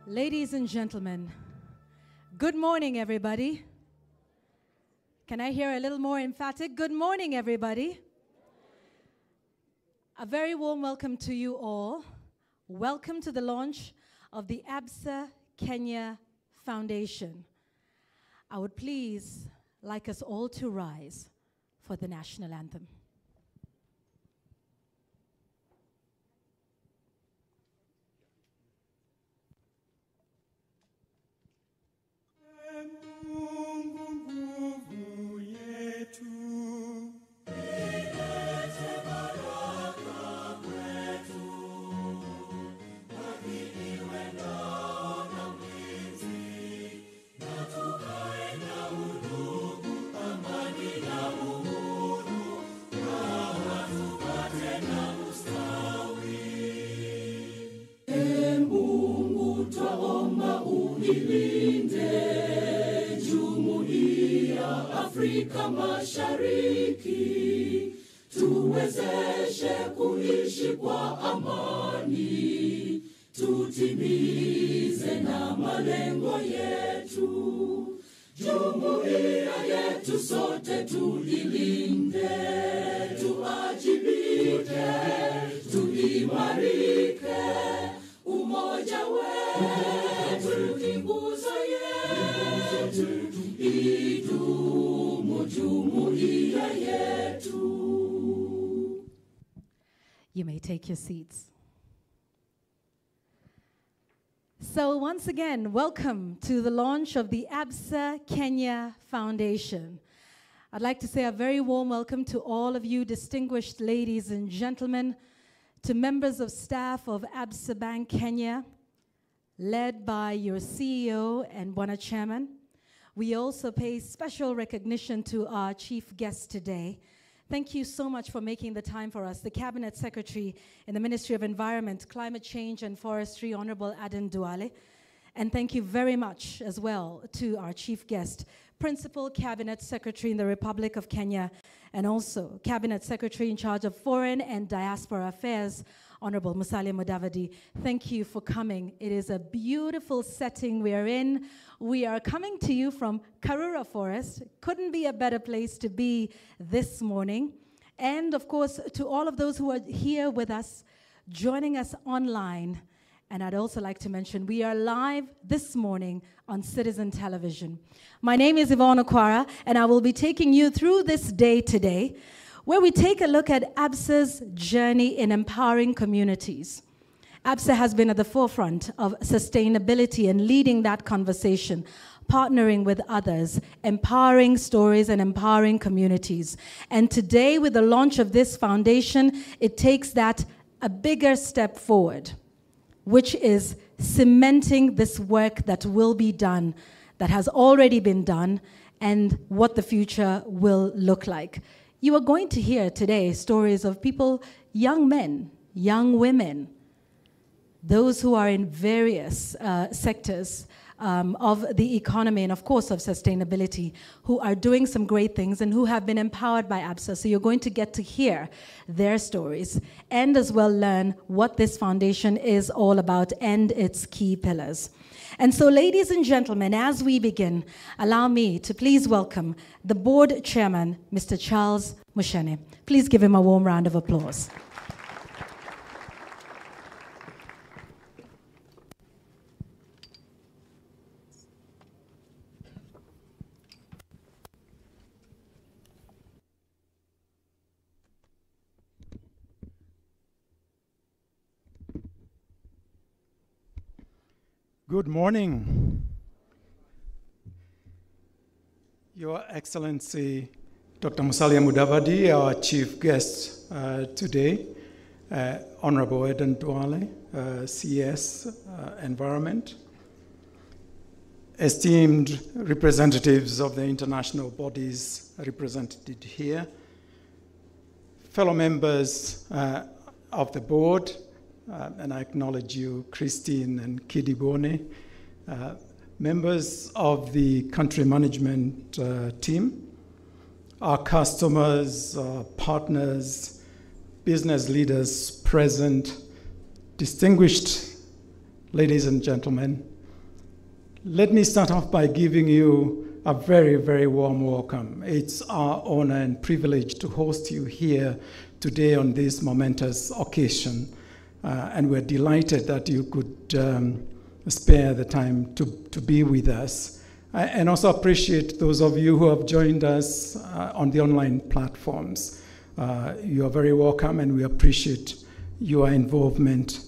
Ladies and gentlemen, good morning, everybody. Can I hear a little more emphatic? Good morning, everybody. A very warm welcome to you all. Welcome to the launch of the Absa Kenya Foundation. I would please like us all to rise for the national anthem. Afrika Mashariki, tuwezeshe kuishi kwa amani, tutimize na malengo yetu. Jumuiya yetu sote tuilinde, tuajibike, tuimarike, umoja wetu ni nguzo yetu, idumu jumuiya yetu. You may take your seats. So once again, welcome to the launch of the Absa Kenya Foundation. I'd like to say a very warm welcome to all of you distinguished ladies and gentlemen, to members of staff of Absa Bank Kenya, led by your CEO and Bwana Chairman. We also pay special recognition to our chief guest today. Thank you so much for making the time for us, the Cabinet Secretary in the Ministry of Environment, Climate Change and Forestry, Honorable Aden Duale. And thank you very much as well to our chief guest, Principal Cabinet Secretary in the Republic of Kenya, and also Cabinet Secretary in charge of Foreign and Diaspora Affairs, Honorable Musalia Mudavadi. Thank you for coming. It is a beautiful setting we are in. We are coming to you from Karura Forest. Couldn't be a better place to be this morning. And of course, to all of those who are here with us, joining us online. And I'd also like to mention, we are live this morning on Citizen Television. My name is Yvonne Okwara, and I will be taking you through this day today, where we take a look at Absa's journey in empowering communities. Absa has been at the forefront of sustainability and leading that conversation, partnering with others, empowering stories and empowering communities. And today, with the launch of this foundation, it takes that a bigger step forward, which is cementing this work that will be done, that has already been done, and what the future will look like. You are going to hear today stories of people, young men, young women, those who are in various sectors of the economy and, of course, of sustainability, who are doing some great things and who have been empowered by Absa. So you're going to get to hear their stories and as well learn what this foundation is all about and its key pillars. And so, ladies and gentlemen, as we begin, allow me to please welcome the board chairman, Mr. Charles Mushene. Please give him a warm round of applause. Good morning. Your Excellency, Dr. Musalia Mudavadi, our chief guest today, Honorable Eden Duale, CS Environment, esteemed representatives of the international bodies represented here, fellow members of the board, and I acknowledge you, Christine and Kidibone, members of the country management team, our customers, our partners, business leaders present, distinguished ladies and gentlemen. Let me start off by giving you a very, very warm welcome. It's our honor and privilege to host you here today on this momentous occasion. And we're delighted that you could spare the time to be with us. And also appreciate those of you who have joined us on the online platforms. You are very welcome, and we appreciate your involvement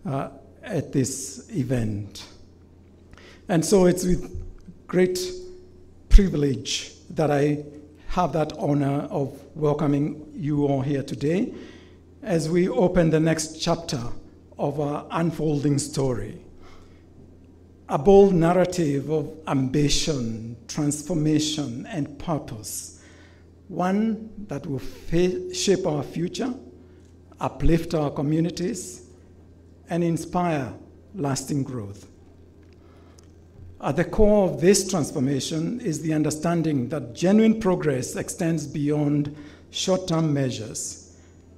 at this event. And so it's with great privilege that I have that honor of welcoming you all here today as we open the next chapter of our unfolding story. A bold narrative of ambition, transformation, and purpose. One that will shape our future, uplift our communities, and inspire lasting growth. At the core of this transformation is the understanding that genuine progress extends beyond short-term measures.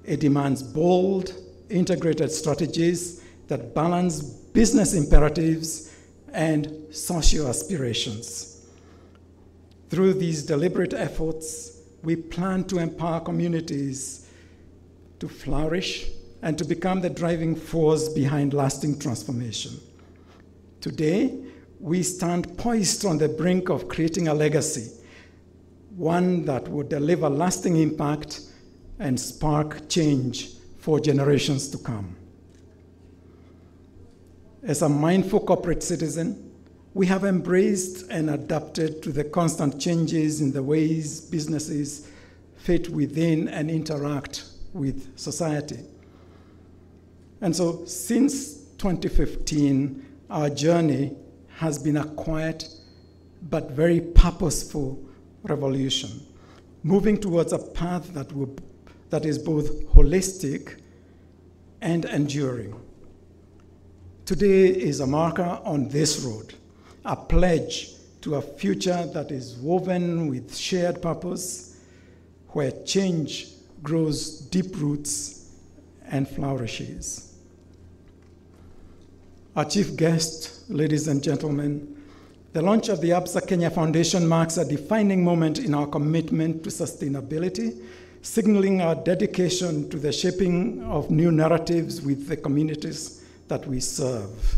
It demands bold, integrated strategies that balance business imperatives and social aspirations. Through these deliberate efforts, we plan to empower communities to flourish and to become the driving force behind lasting transformation. Today, we stand poised on the brink of creating a legacy, one that will deliver lasting impact and spark change for generations to come. As a mindful corporate citizen, we have embraced and adapted to the constant changes in the ways businesses fit within and interact with society. And so since 2015, our journey has been a quiet but very purposeful revolution, moving towards a path that is both holistic and enduring. Today is a marker on this road, a pledge to a future that is woven with shared purpose, where change grows deep roots and flourishes. Our chief guest, ladies and gentlemen, the launch of the Absa Kenya Foundation marks a defining moment in our commitment to sustainability, signaling our dedication to the shaping of new narratives with the communities that we serve.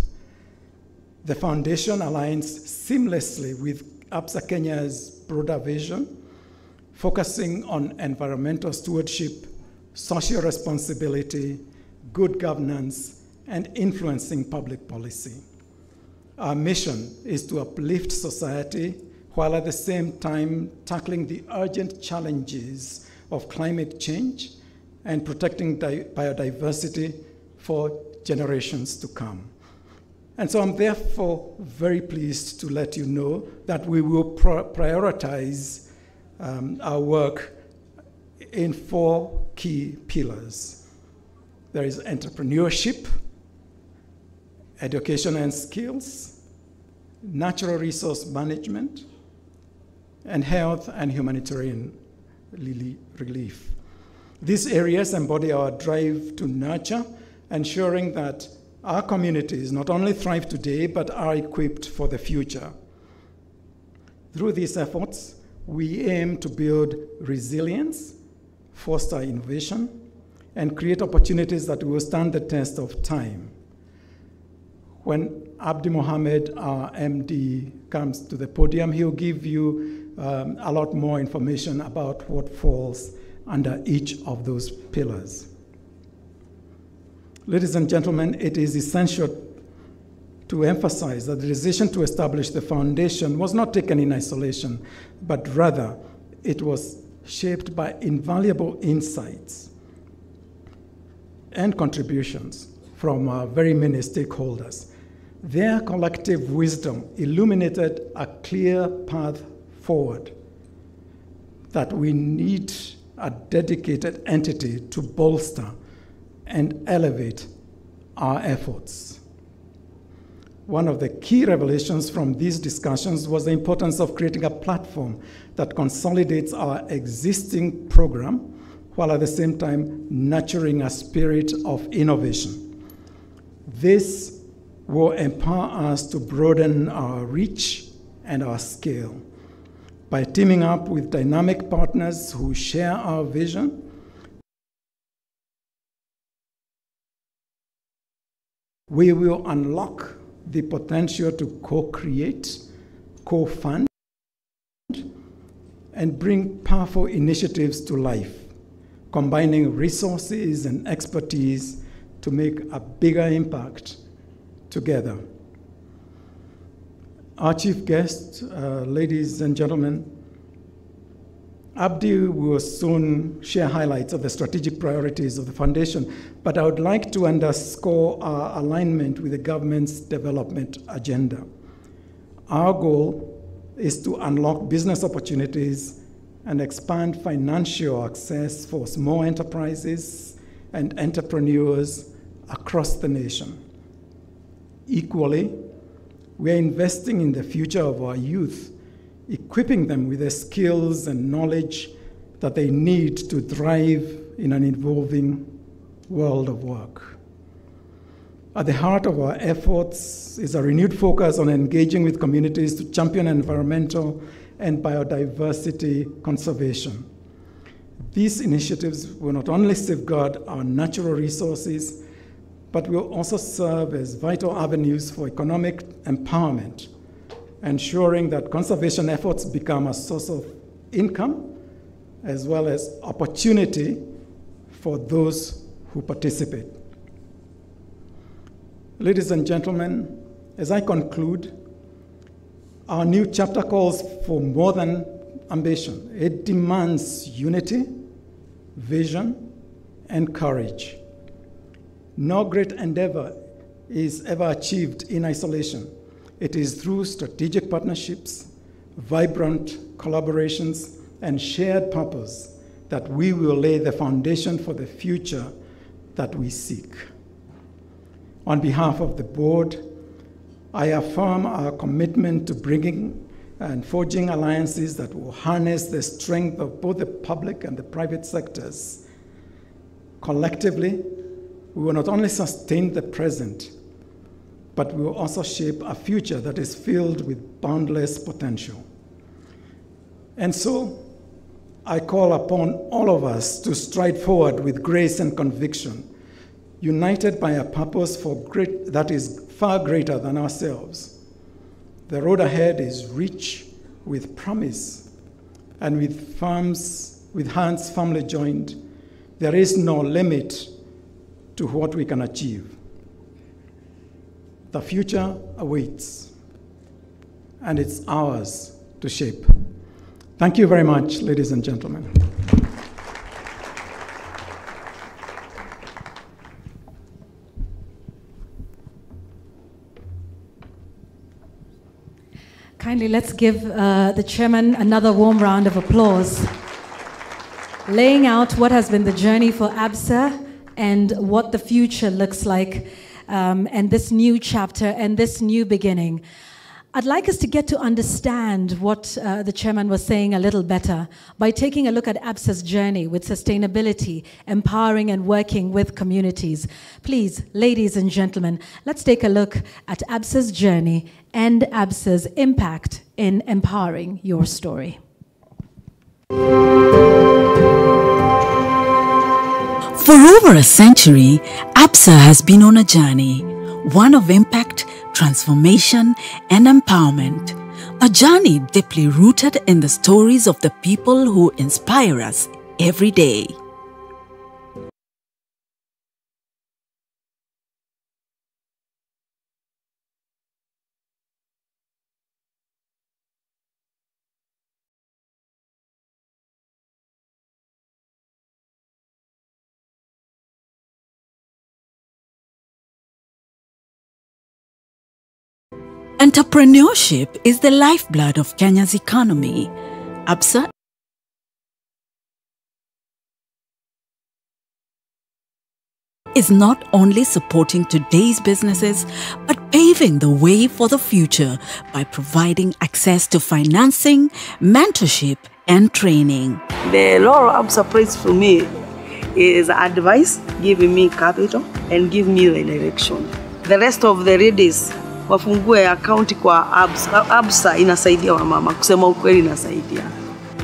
The foundation aligns seamlessly with Absa Kenya's broader vision, focusing on environmental stewardship, social responsibility, good governance, and influencing public policy. Our mission is to uplift society while at the same time tackling the urgent challenges of climate change and protecting biodiversity for generations to come. And so I'm therefore very pleased to let you know that we will prioritize our work in 4 key pillars. There is entrepreneurship, education and skills, natural resource management, and health and humanitarian relief. These areas embody our drive to nurture, ensuring that our communities not only thrive today, but are equipped for the future. Through these efforts, we aim to build resilience, foster innovation, and create opportunities that will stand the test of time. When Abdi Mohammed, our MD, comes to the podium, he'll give you a lot more information about what falls under each of those pillars. Ladies and gentlemen, it is essential to emphasize that the decision to establish the foundation was not taken in isolation, but rather it was shaped by invaluable insights and contributions from very many stakeholders. Their collective wisdom illuminated a clear path forward that we need a dedicated entity to bolster and elevate our efforts. One of the key revelations from these discussions was the importance of creating a platform that consolidates our existing program while at the same time nurturing a spirit of innovation. This will empower us to broaden our reach and our scale. By teaming up with dynamic partners who share our vision, we will unlock the potential to co-create, co-fund, and bring powerful initiatives to life, combining resources and expertise to make a bigger impact together. Our chief guest, ladies and gentlemen, Abdi will soon share highlights of the strategic priorities of the foundation, but I would like to underscore our alignment with the government's development agenda. Our goal is to unlock business opportunities and expand financial access for small enterprises and entrepreneurs across the nation. Equally, we are investing in the future of our youth, equipping them with the skills and knowledge that they need to thrive in an evolving world of work. At the heart of our efforts is a renewed focus on engaging with communities to champion environmental and biodiversity conservation. These initiatives will not only safeguard our natural resources, but will also serve as vital avenues for economic empowerment, ensuring that conservation efforts become a source of income as well as opportunity for those who participate. Ladies and gentlemen, as I conclude, our new chapter calls for more than ambition. It demands unity, vision, and courage. No great endeavor is ever achieved in isolation. It is through strategic partnerships, vibrant collaborations, and shared purpose that we will lay the foundation for the future that we seek. On behalf of the board, I affirm our commitment to bringing and forging alliances that will harness the strength of both the public and the private sectors. Collectively, we will not only sustain the present, but we will also shape a future that is filled with boundless potential. And so, I call upon all of us to stride forward with grace and conviction, united by a purpose that is far greater than ourselves. The road ahead is rich with promise, and with hands firmly joined, there is no limit to what we can achieve. The future awaits, and it's ours to shape. Thank you very much, ladies and gentlemen. Kindly, let's give the chairman another warm round of applause, laying out what has been the journey for Absa and what the future looks like, and this new chapter and this new beginning. I'd like us to get to understand what the chairman was saying a little better by taking a look at Absa's journey with sustainability, empowering and working with communities. Please, ladies and gentlemen, let's take a look at Absa's journey and Absa's impact in empowering your story. For over a century, Absa has been on a journey, one of impact, transformation, and empowerment. A journey deeply rooted in the stories of the people who inspire us every day. Entrepreneurship is the lifeblood of Kenya's economy. Absa is not only supporting today's businesses, but paving the way for the future by providing access to financing, mentorship, and training. The Lord Absa prays for me is advice, giving me capital, and give me the direction. The rest of the ladies, wafungue account kwa Absa. Absa inasaidia wamama, kusema ukweli inasaidia.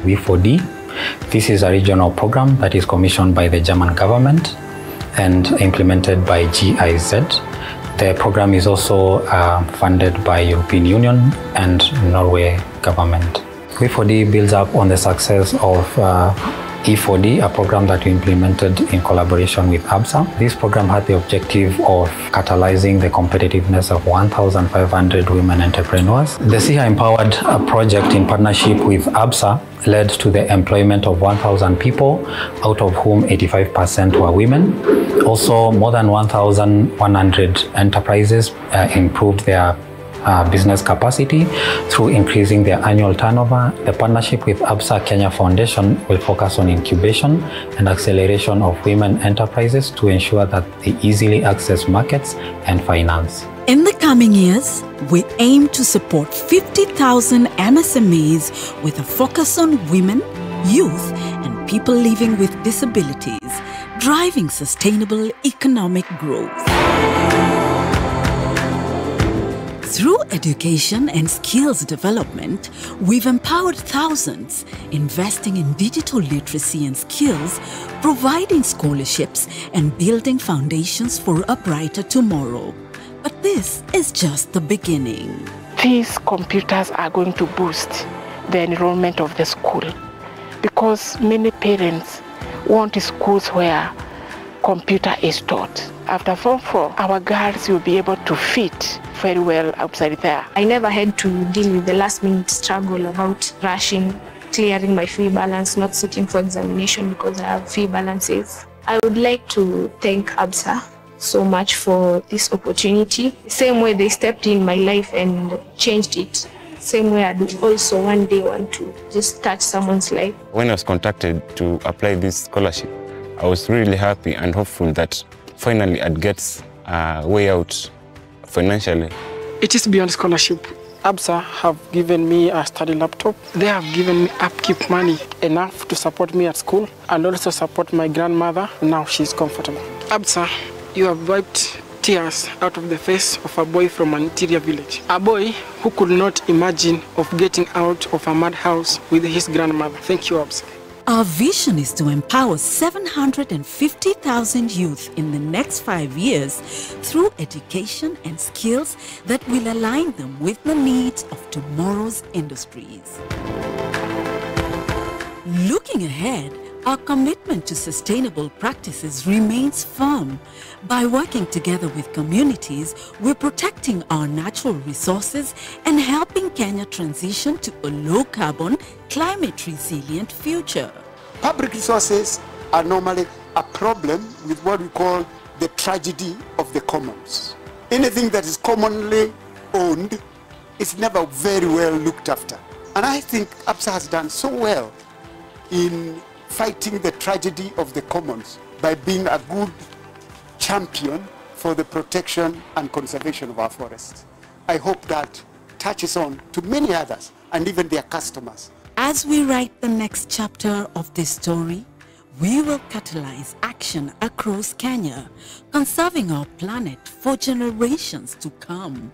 V4D, this is a regional program that is commissioned by the German government and implemented by GIZ. The program is also funded by European Union and Norway government. V4D builds up on the success of E4D, a program that we implemented in collaboration with Absa. This program had the objective of catalyzing the competitiveness of 1,500 women entrepreneurs. The SIHA Empowered project in partnership with Absa led to the employment of 1,000 people, out of whom 85% were women. Also, more than 1,100 enterprises improved their business capacity through increasing their annual turnover. The partnership with Absa Kenya Foundation will focus on incubation and acceleration of women enterprises to ensure that they easily access markets and finance. In the coming years, we aim to support 50,000 MSMEs with a focus on women, youth, and people living with disabilities, driving sustainable economic growth. Through education and skills development, we've empowered thousands, investing in digital literacy and skills, providing scholarships, and building foundations for a brighter tomorrow. But this is just the beginning. These computers are going to boost the enrollment of the school, because many parents want schools where computer is taught. After Form 4, our girls will be able to fit very well outside there. I never had to deal with the last-minute struggle about rushing, clearing my fee balance, not sitting for examination because I have fee balances. I would like to thank Absa so much for this opportunity. Same way they stepped in my life and changed it, same way I do also one day want to just touch someone's life. When I was contacted to apply this scholarship, I was really happy and hopeful that finally I'd get a way out financially. It is beyond scholarship. Absa have given me a study laptop. They have given me upkeep money enough to support me at school and also support my grandmother. Now she's comfortable. Absa, you have wiped tears out of the face of a boy from an interior village. A boy who could not imagine of getting out of a madhouse with his grandmother. Thank you, Absa. Our vision is to empower 750,000 youth in the next 5 years through education and skills that will align them with the needs of tomorrow's industries. Looking ahead, our commitment to sustainable practices remains firm. By working together with communities, we're protecting our natural resources and helping Kenya transition to a low-carbon, climate-resilient future. Public resources are normally a problem with what we call the tragedy of the commons. Anything that is commonly owned is never very well looked after. And I think Absa has done so well in fighting the tragedy of the commons by being a good champion for the protection and conservation of our forests. I hope that touches on to many others and even their customers. As we write the next chapter of this story, we will catalyze action across Kenya, conserving our planet for generations to come.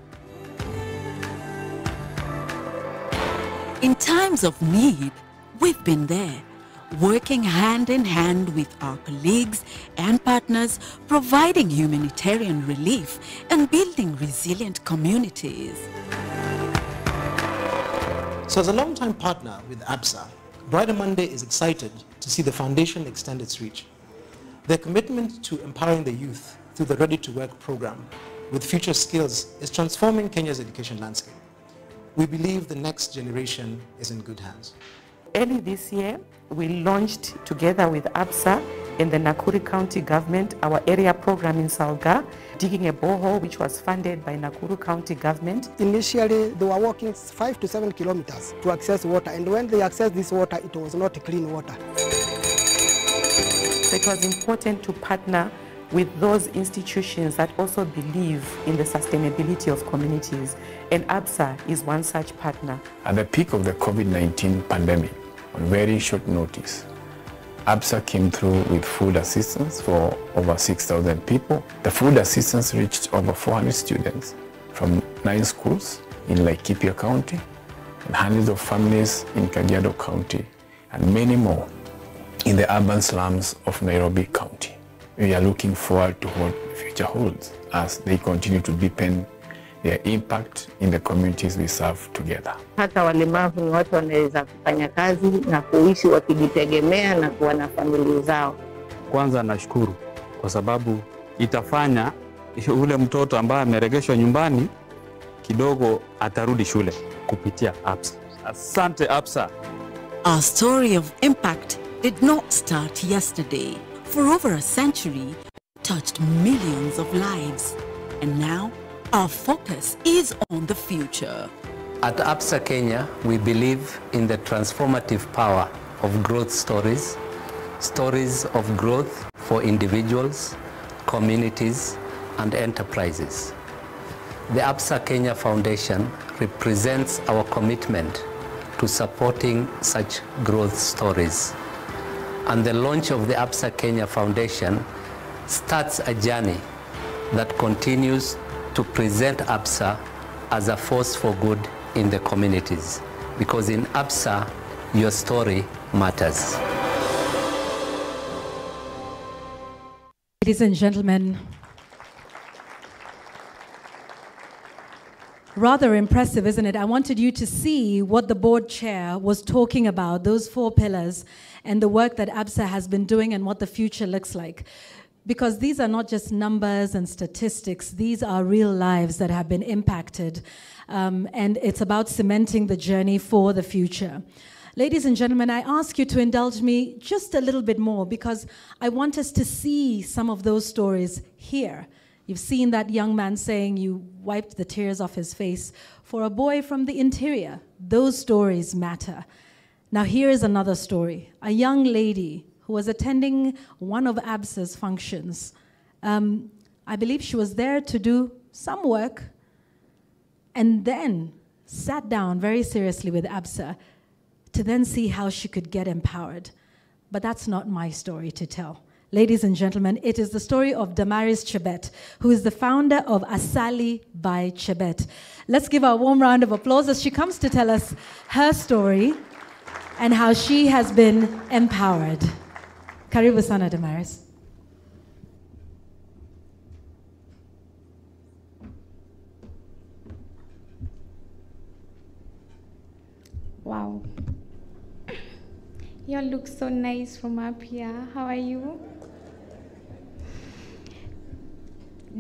In times of need, we've been there, working hand in hand with our colleagues and partners, providing humanitarian relief and building resilient communities. So as a long-time partner with Absa, Brighter Monday is excited to see the foundation extend its reach. Their commitment to empowering the youth through the Ready to Work program with future skills is transforming Kenya's education landscape. We believe the next generation is in good hands. Early this year, we launched together with Absa in the Nakuru County government, our area program in Salga, digging a borehole which was funded by Nakuru County government. Initially, they were walking 5 to 7 kilometers to access water, and when they accessed this water, it was not clean water. So it was important to partner with those institutions that also believe in the sustainability of communities, and Absa is one such partner. At the peak of the COVID-19 pandemic, on very short notice, Absa came through with food assistance for over 6,000 people. The food assistance reached over 400 students from 9 schools in Laikipia County and hundreds of families in Kajiado County and many more in the urban slums of Nairobi County. We are looking forward to what the future holds as they continue to deepen their impact in the communities we serve together. Hata walemavu ni watu wanaweza kufanya kazi na kuishi wakijitegemea na kuwa na familia zao. Kwanza nashukuru kwa sababu itafanya ule mtoto ambaye ameregeshwa nyumbani kidogo atarudi shule kupitia Absa. Asante Absa. Our story of impact did not start yesterday. For over a century, touched millions of lives. And now, our focus is on the future. At Absa Kenya, we believe in the transformative power of growth stories, stories of growth for individuals, communities, and enterprises. The Absa Kenya Foundation represents our commitment to supporting such growth stories. And the launch of the Absa Kenya Foundation starts a journey that continues to present Absa as a force for good in the communities. Because in Absa, your story matters. Ladies and gentlemen, rather impressive, isn't it? I wanted you to see what the board chair was talking about, those 4 pillars, and the work that Absa has been doing and what the future looks like. Because these are not just numbers and statistics, these are real lives that have been impacted. And it's about cementing the journey for the future. Ladies and gentlemen, I ask you to indulge me just a little bit more because I want us to see some of those stories here. You've seen that young man saying you wiped the tears off his face. For a boy from the interior, those stories matter. Now here is another story. A young lady who was attending one of Absa's functions. I believe she was there to do some work and then sat down very seriously with Absa to then see how she could get empowered. But that's not my story to tell. Ladies and gentlemen, it is the story of Damaris Chebet, who is the founder of Asali by Chebet. Let's give her a warm round of applause as she comes to tell us her story and how she has been empowered. Karibu sana, Damaris. Wow. You all look so nice from up here. How are you?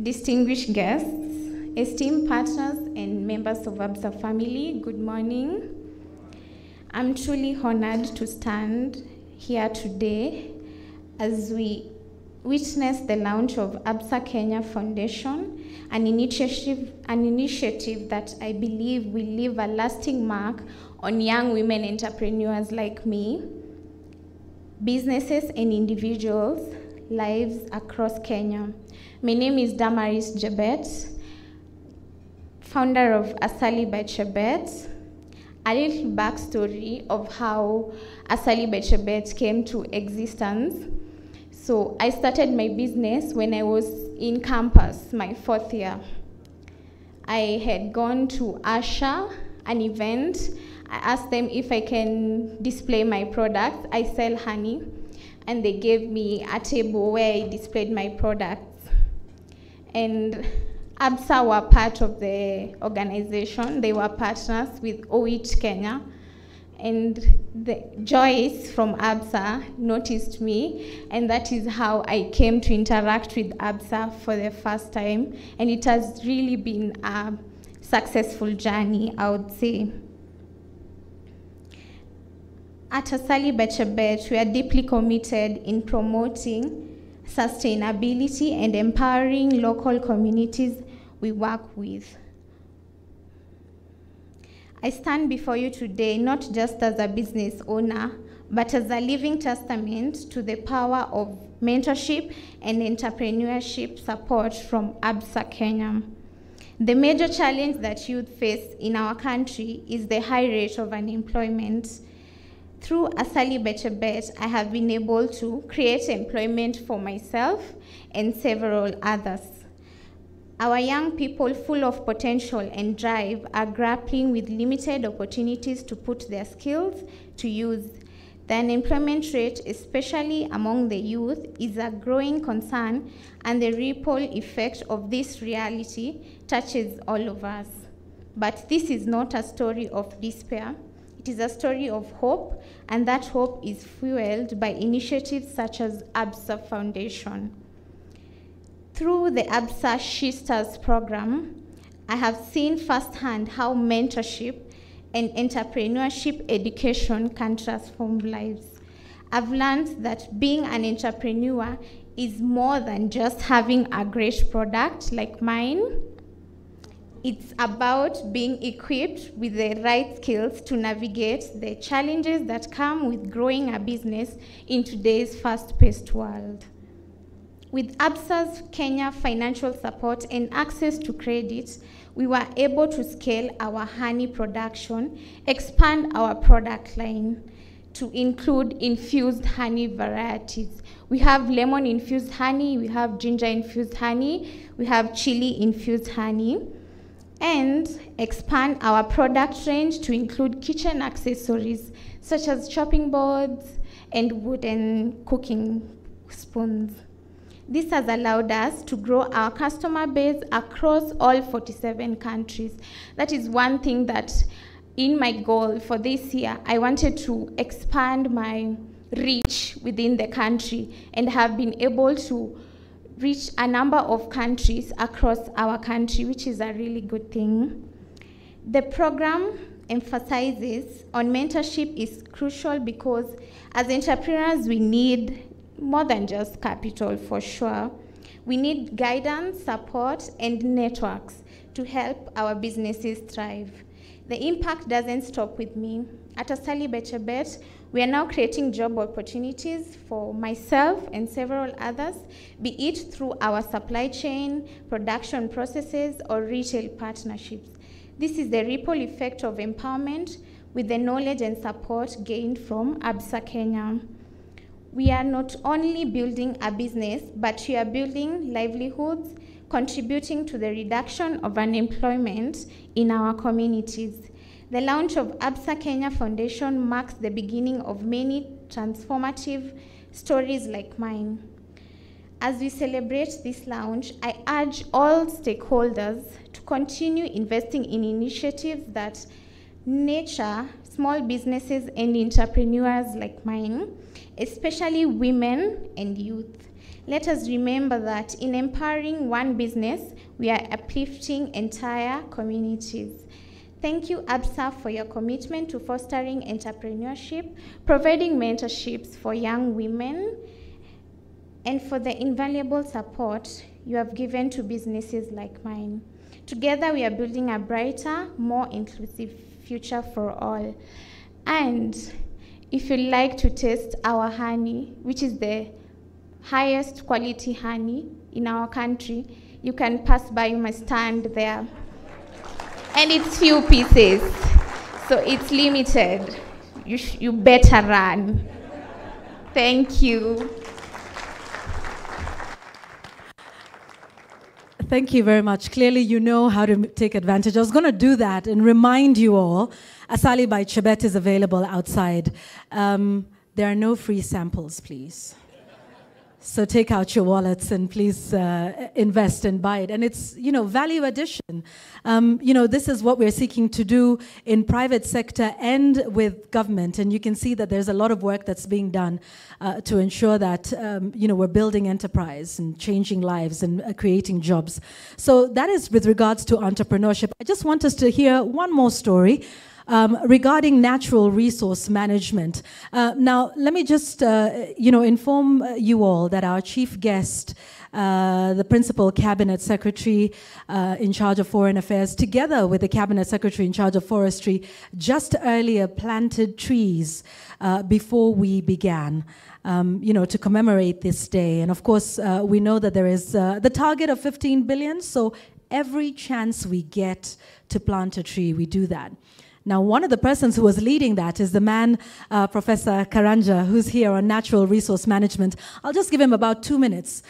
Distinguished guests, esteemed partners, and members of Absa family, good morning. I'm truly honored to stand here today as we witness the launch of Absa Kenya Foundation, an initiative that I believe will leave a lasting mark on young women entrepreneurs like me, businesses and individuals' lives across Kenya. My name is Damaris Chebet, founder of Asali by Chebet. A little backstory of how Asali by Chebet came to existence. So I started my business when I was in campus, my 4th year. I had gone to Asha, an event. I asked them if I can display my products. I sell honey, and they gave me a table where I displayed my products. And Absa were part of the organization. They were partners with OIT Kenya. And Joyce from Absa noticed me, and that is how I came to interact with Absa for the first time. And it has really been a successful journey, I would say. At Asali by Chebet, we are deeply committed in promoting sustainability and empowering local communities we work with. I stand before you today not just as a business owner, but as a living testament to the power of mentorship and entrepreneurship support from Absa Kenya. The major challenge that youth face in our country is the high rate of unemployment. Through Asali by Chebet, I have been able to create employment for myself and several others. Our young people full of potential and drive are grappling with limited opportunities to put their skills to use. The unemployment rate, especially among the youth, is a growing concern, and the ripple effect of this reality touches all of us. But this is not a story of despair. It is a story of hope, and that hope is fueled by initiatives such as Absa Foundation. Through the Absa Sisters program, I have seen firsthand how mentorship and entrepreneurship education can transform lives. I've learned that being an entrepreneur is more than just having a great product like mine. It's about being equipped with the right skills to navigate the challenges that come with growing a business in today's fast-paced world. With Absa's Kenya financial support and access to credit, we were able to scale our honey production, expand our product line to include infused honey varieties. We have lemon-infused honey, we have ginger-infused honey, we have chili-infused honey, and expand our product range to include kitchen accessories such as chopping boards and wooden cooking spoons. This has allowed us to grow our customer base across all 47 countries. That is one thing that in my goal for this year, I wanted to expand my reach within the country and have been able to reach a number of countries across our country, which is a really good thing. The program emphasizes on mentorship is crucial because as entrepreneurs, we need more than just capital, for sure. We need guidance, support, and networks to help our businesses thrive. The impact doesn't stop with me. At Asali by Chebet, we are now creating job opportunities for myself and several others, be it through our supply chain, production processes, or retail partnerships. This is the ripple effect of empowerment with the knowledge and support gained from Absa Kenya. We are not only building a business, but we are building livelihoods, contributing to the reduction of unemployment in our communities. The launch of Absa Kenya Foundation marks the beginning of many transformative stories like mine. As we celebrate this launch, I urge all stakeholders to continue investing in initiatives that nurture small businesses and entrepreneurs like mine, especially women and youth. Let us remember that in empowering one business, we are uplifting entire communities. Thank you, Absa, for your commitment to fostering entrepreneurship, providing mentorships for young women, and for the invaluable support you have given to businesses like mine. Together, we are building a brighter, more inclusive future for all. And if you'd like to taste our honey, which is the highest quality honey in our country, you can pass by my stand there. And it's few pieces, so it's limited. You better run. Thank you. Thank you very much. Clearly, you know how to take advantage. I was going to do that and remind you all, Asali by Chebet is available outside. There are no free samples, please. So take out your wallets and please invest and buy it. And it's, value addition. This is what we're seeking to do in private sector and with government. And you can see that there's a lot of work that's being done to ensure that, we're building enterprise and changing lives and creating jobs. So that is with regards to entrepreneurship. I just want us to hear one more story regarding natural resource management. Now, let me just, inform you all that our chief guest, the Principal Cabinet Secretary in charge of Foreign Affairs, together with the Cabinet Secretary in charge of Forestry, just earlier planted trees before we began, to commemorate this day. And of course, we know that there is the target of 15 billion, so every chance we get to plant a tree, we do that. Now, one of the persons who was leading that is the man, Professor Karanja, who's here on natural resource management. I'll just give him about 2 minutes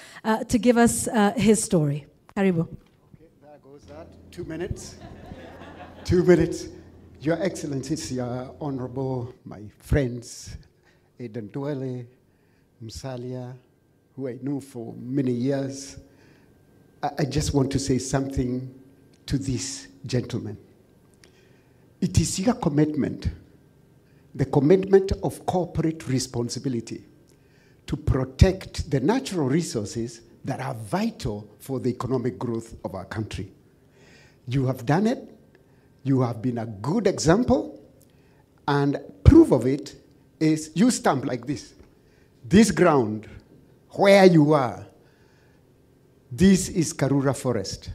to give us his story. Karibu. Okay, there goes that. 2 minutes. 2 minutes. Your Excellencies, Your Honorable, my friends, Aidan Dwele, Musalia, who I know for many years, I just want to say something to this gentleman. It is your commitment, the commitment of corporate responsibility, to protect the natural resources that are vital for the economic growth of our country. You have done it. You have been a good example, and proof of it is you stamp like this. This ground, where you are, this is Karura Forest.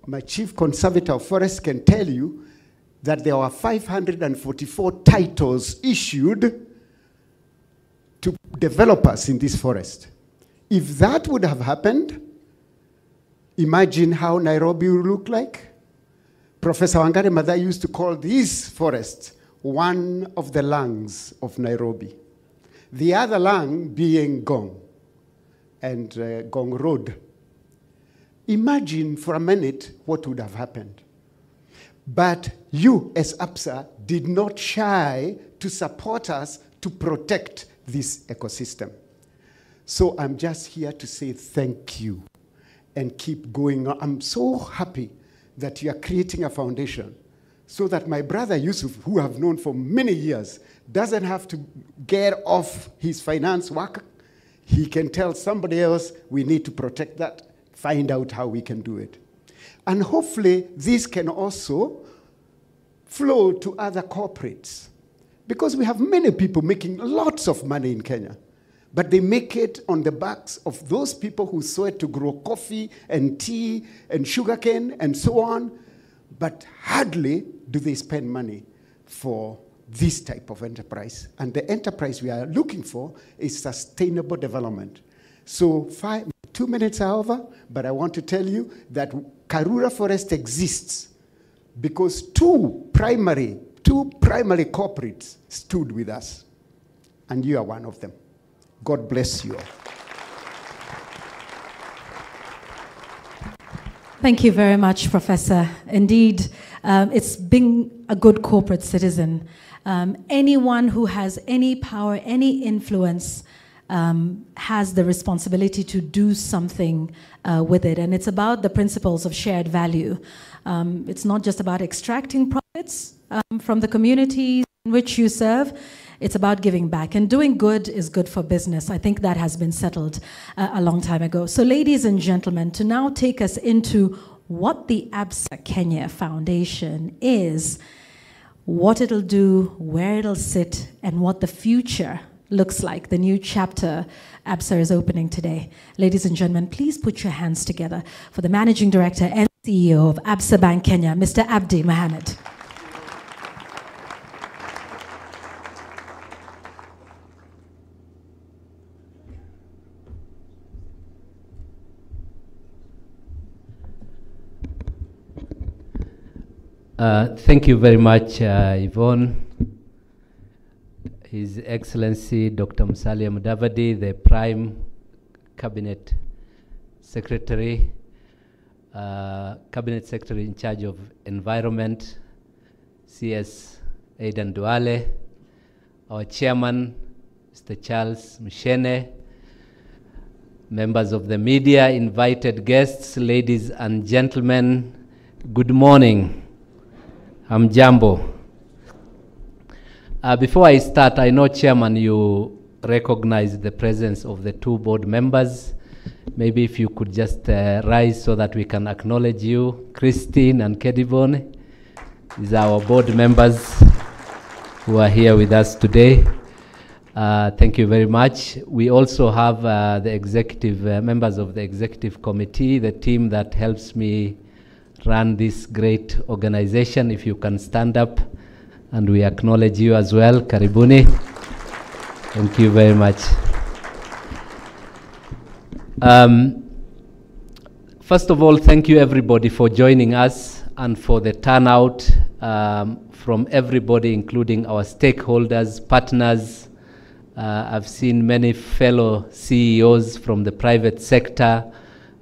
My chief conservator of forest can tell you that there were 544 titles issued to developers in this forest. If that would have happened, imagine how Nairobi would look like. Professor Wangari Maathai used to call these forests one of the lungs of Nairobi. The other lung being Gong and Gong Road. Imagine for a minute what would have happened. But you, as Absa, did not shy to support us to protect this ecosystem. So I'm just here to say thank you and keep going on. I'm so happy that you are creating a foundation so that my brother Yusuf, who I've known for many years, doesn't have to get off his finance work. He can tell somebody else, we need to protect that, find out how we can do it. And hopefully this can also flow to other corporates, because we have many people making lots of money in Kenya, but they make it on the backs of those people who sweat to grow coffee and tea and sugarcane and so on, but hardly do they spend money for this type of enterprise. And the enterprise we are looking for is sustainable development. So 2 minutes are over, but I want to tell you that Karura Forest exists because two primary corporates stood with us, and you are one of them. God bless you all. Thank you very much, Professor. Indeed, it's being a good corporate citizen. Anyone who has any power, any influence, has the responsibility to do something with it. And it's about the principles of shared value. It's not just about extracting profits from the communities in which you serve. It's about giving back. And doing good is good for business. I think that has been settled a long time ago. So ladies and gentlemen, to now take us into what the Absa Kenya Foundation is, what it'll do, where it'll sit, and what the future looks like, the new chapter Absa is opening today. Ladies and gentlemen, please put your hands together for the Managing Director and CEO of Absa Bank Kenya, Mr. Abdi Mohamed. Thank you very much, Yvonne. His Excellency Dr. Musalia Mudavadi, the Prime Cabinet Secretary, Cabinet Secretary in charge of Environment, CS Aidan Duale, our Chairman, Mr. Charles Mshene, members of the media, invited guests, ladies and gentlemen, good morning. I'm Jambo. Before I start, I know, Chairman, you recognize the presence of the two board members. Maybe if you could just rise so that we can acknowledge you, Christine and Kedivone. These are our board members who are here with us today. Thank you very much. We also have the executive members of the executive committee, the team that helps me run this great organization. If you can stand up, and we acknowledge you as well. Karibuni. Thank you very much. First of all, thank you everybody for joining us and for the turnout from everybody, including our stakeholders, partners. I've seen many fellow CEOs from the private sector,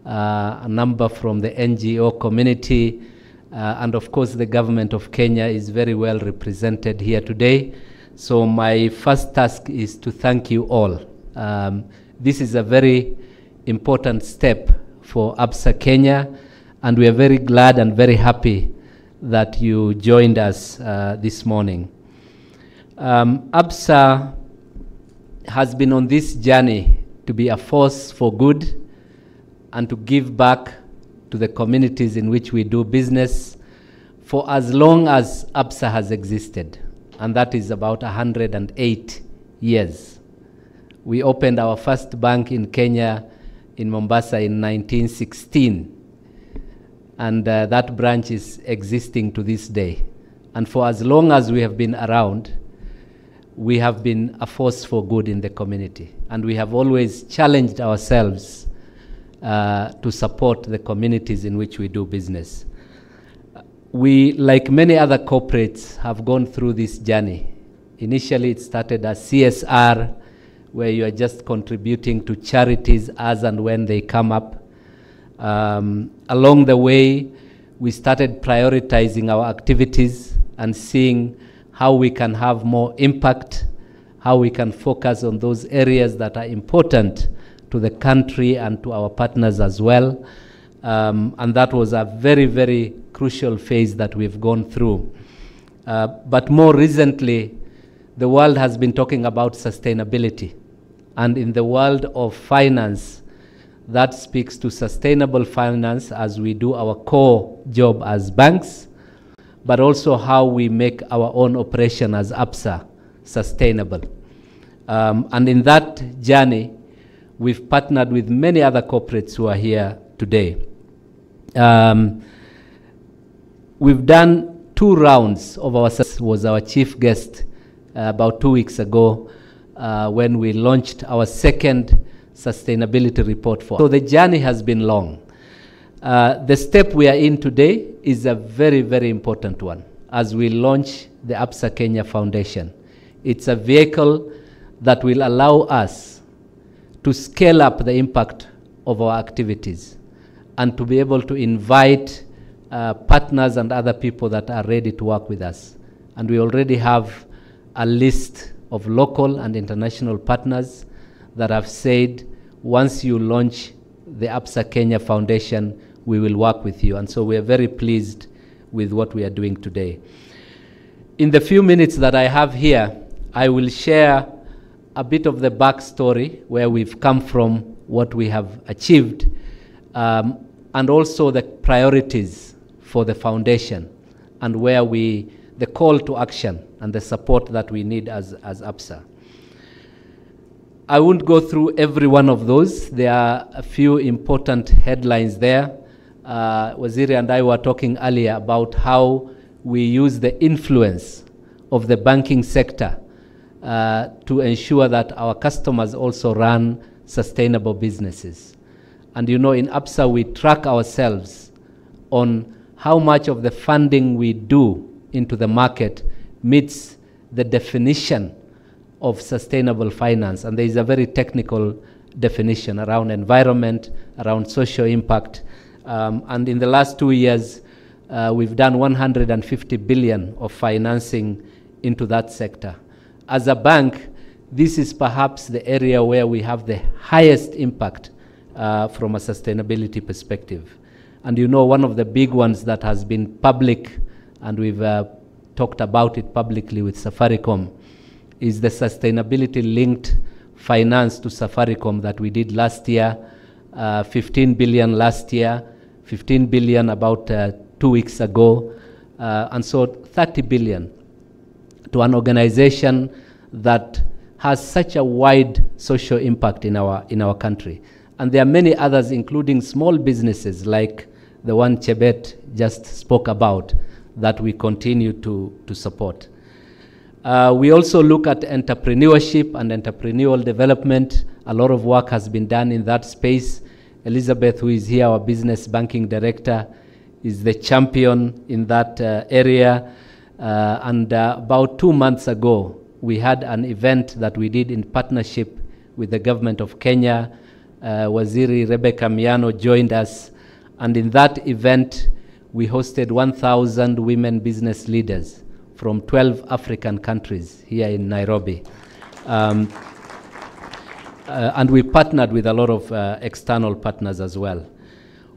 a number from the NGO community, and of course the government of Kenya is very well represented here today. So my first task is to thank you all. This is a very important step for Absa Kenya, and we are very glad and very happy that you joined us this morning. Absa has been on this journey to be a force for good and to give back to the communities in which we do business for as long as Absa has existed, and that is about 108 years. We opened our first bank in Kenya in Mombasa in 1916, and that branch is existing to this day. And for as long as we have been around, we have been a force for good in the community, and we have always challenged ourselves to support the communities in which we do business. We, like many other corporates, have gone through this journey. Initially, it started as CSR, where you are just contributing to charities as and when they come up. Along the way, we started prioritizing our activities and seeing how we can have more impact, how we can focus on those areas that are important to the country and to our partners as well. And that was a very, very crucial phase that we've gone through. But more recently, the world has been talking about sustainability. And in the world of finance, that speaks to sustainable finance as we do our core job as banks, but also how we make our own operation as Absa sustainable. And in that journey, we've partnered with many other corporates who are here today. We've done 2 rounds of our was our chief guest about 2 weeks ago when we launched our second sustainability report for. So the journey has been long. The step we are in today is a very, very important one as we launch the Absa Kenya Foundation. It's a vehicle that will allow us to scale up the impact of our activities and to be able to invite partners and other people that are ready to work with us. And we already have a list of local and international partners that have said, once you launch the Absa Kenya Foundation, we will work with you. And so we are very pleased with what we are doing today. In the few minutes that I have here, I will share a bit of the backstory, where we've come from, what we have achieved, and also the priorities for the foundation, and where the call to action and the support that we need as Absa. I won't go through every one of those. There are a few important headlines there. Waziri and I were talking earlier about how we use the influence of the banking sector to ensure that our customers also run sustainable businesses. And you know, in Absa, we track ourselves on how much of the funding we do into the market meets the definition of sustainable finance. And there is a very technical definition around environment, around social impact. And in the last 2 years, we've done 150 billion of financing into that sector. As a bank, this is perhaps the area where we have the highest impact from a sustainability perspective. And you know, one of the big ones that has been public, and we've talked about it publicly with Safaricom, is the sustainability-linked finance to Safaricom that we did last year, 15 billion last year, 15 billion about 2 weeks ago. And so 30 billion to an organization that has such a wide social impact in our country. And there are many others, including small businesses like the one Chebet just spoke about, that we continue to support. We also look at entrepreneurship and entrepreneurial development. A lot of work has been done in that space. Elizabeth, who is here, our business banking director, is the champion in that area. About 2 months ago, we had an event that we did in partnership with the government of Kenya. Waziri Rebecca Miano joined us, and in that event, we hosted 1,000 women business leaders from 12 African countries here in Nairobi. And we partnered with a lot of external partners as well.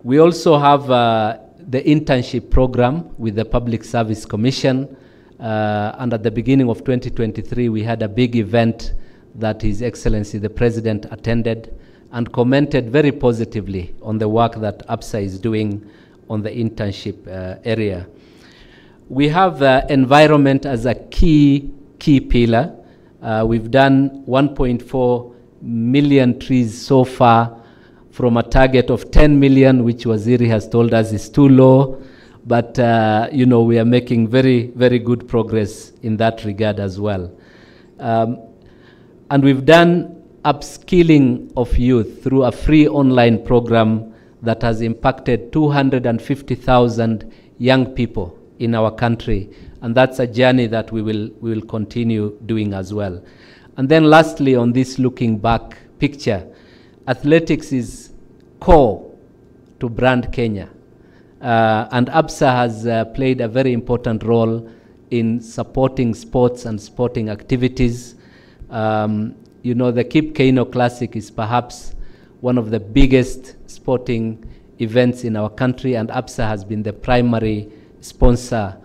We also have the internship program with the Public Service Commission. And at the beginning of 2023, we had a big event that His Excellency the President attended and commented very positively on the work that Absa is doing on the internship area. We have environment as a key pillar. We've done 1.4 million trees so far from a target of 10 million, which Waziri has told us is too low. But, you know, we are making very, very good progress in that regard as well. And we've done upskilling of youth through a free online program that has impacted 250,000 young people in our country. And that's a journey that we will continue doing as well. And then lastly, on this looking back picture, athletics is core to brand Kenya. And Absa has played a very important role in supporting sports and sporting activities. You know, the Kip Keino Classic is perhaps one of the biggest sporting events in our country, and Absa has been the primary sponsor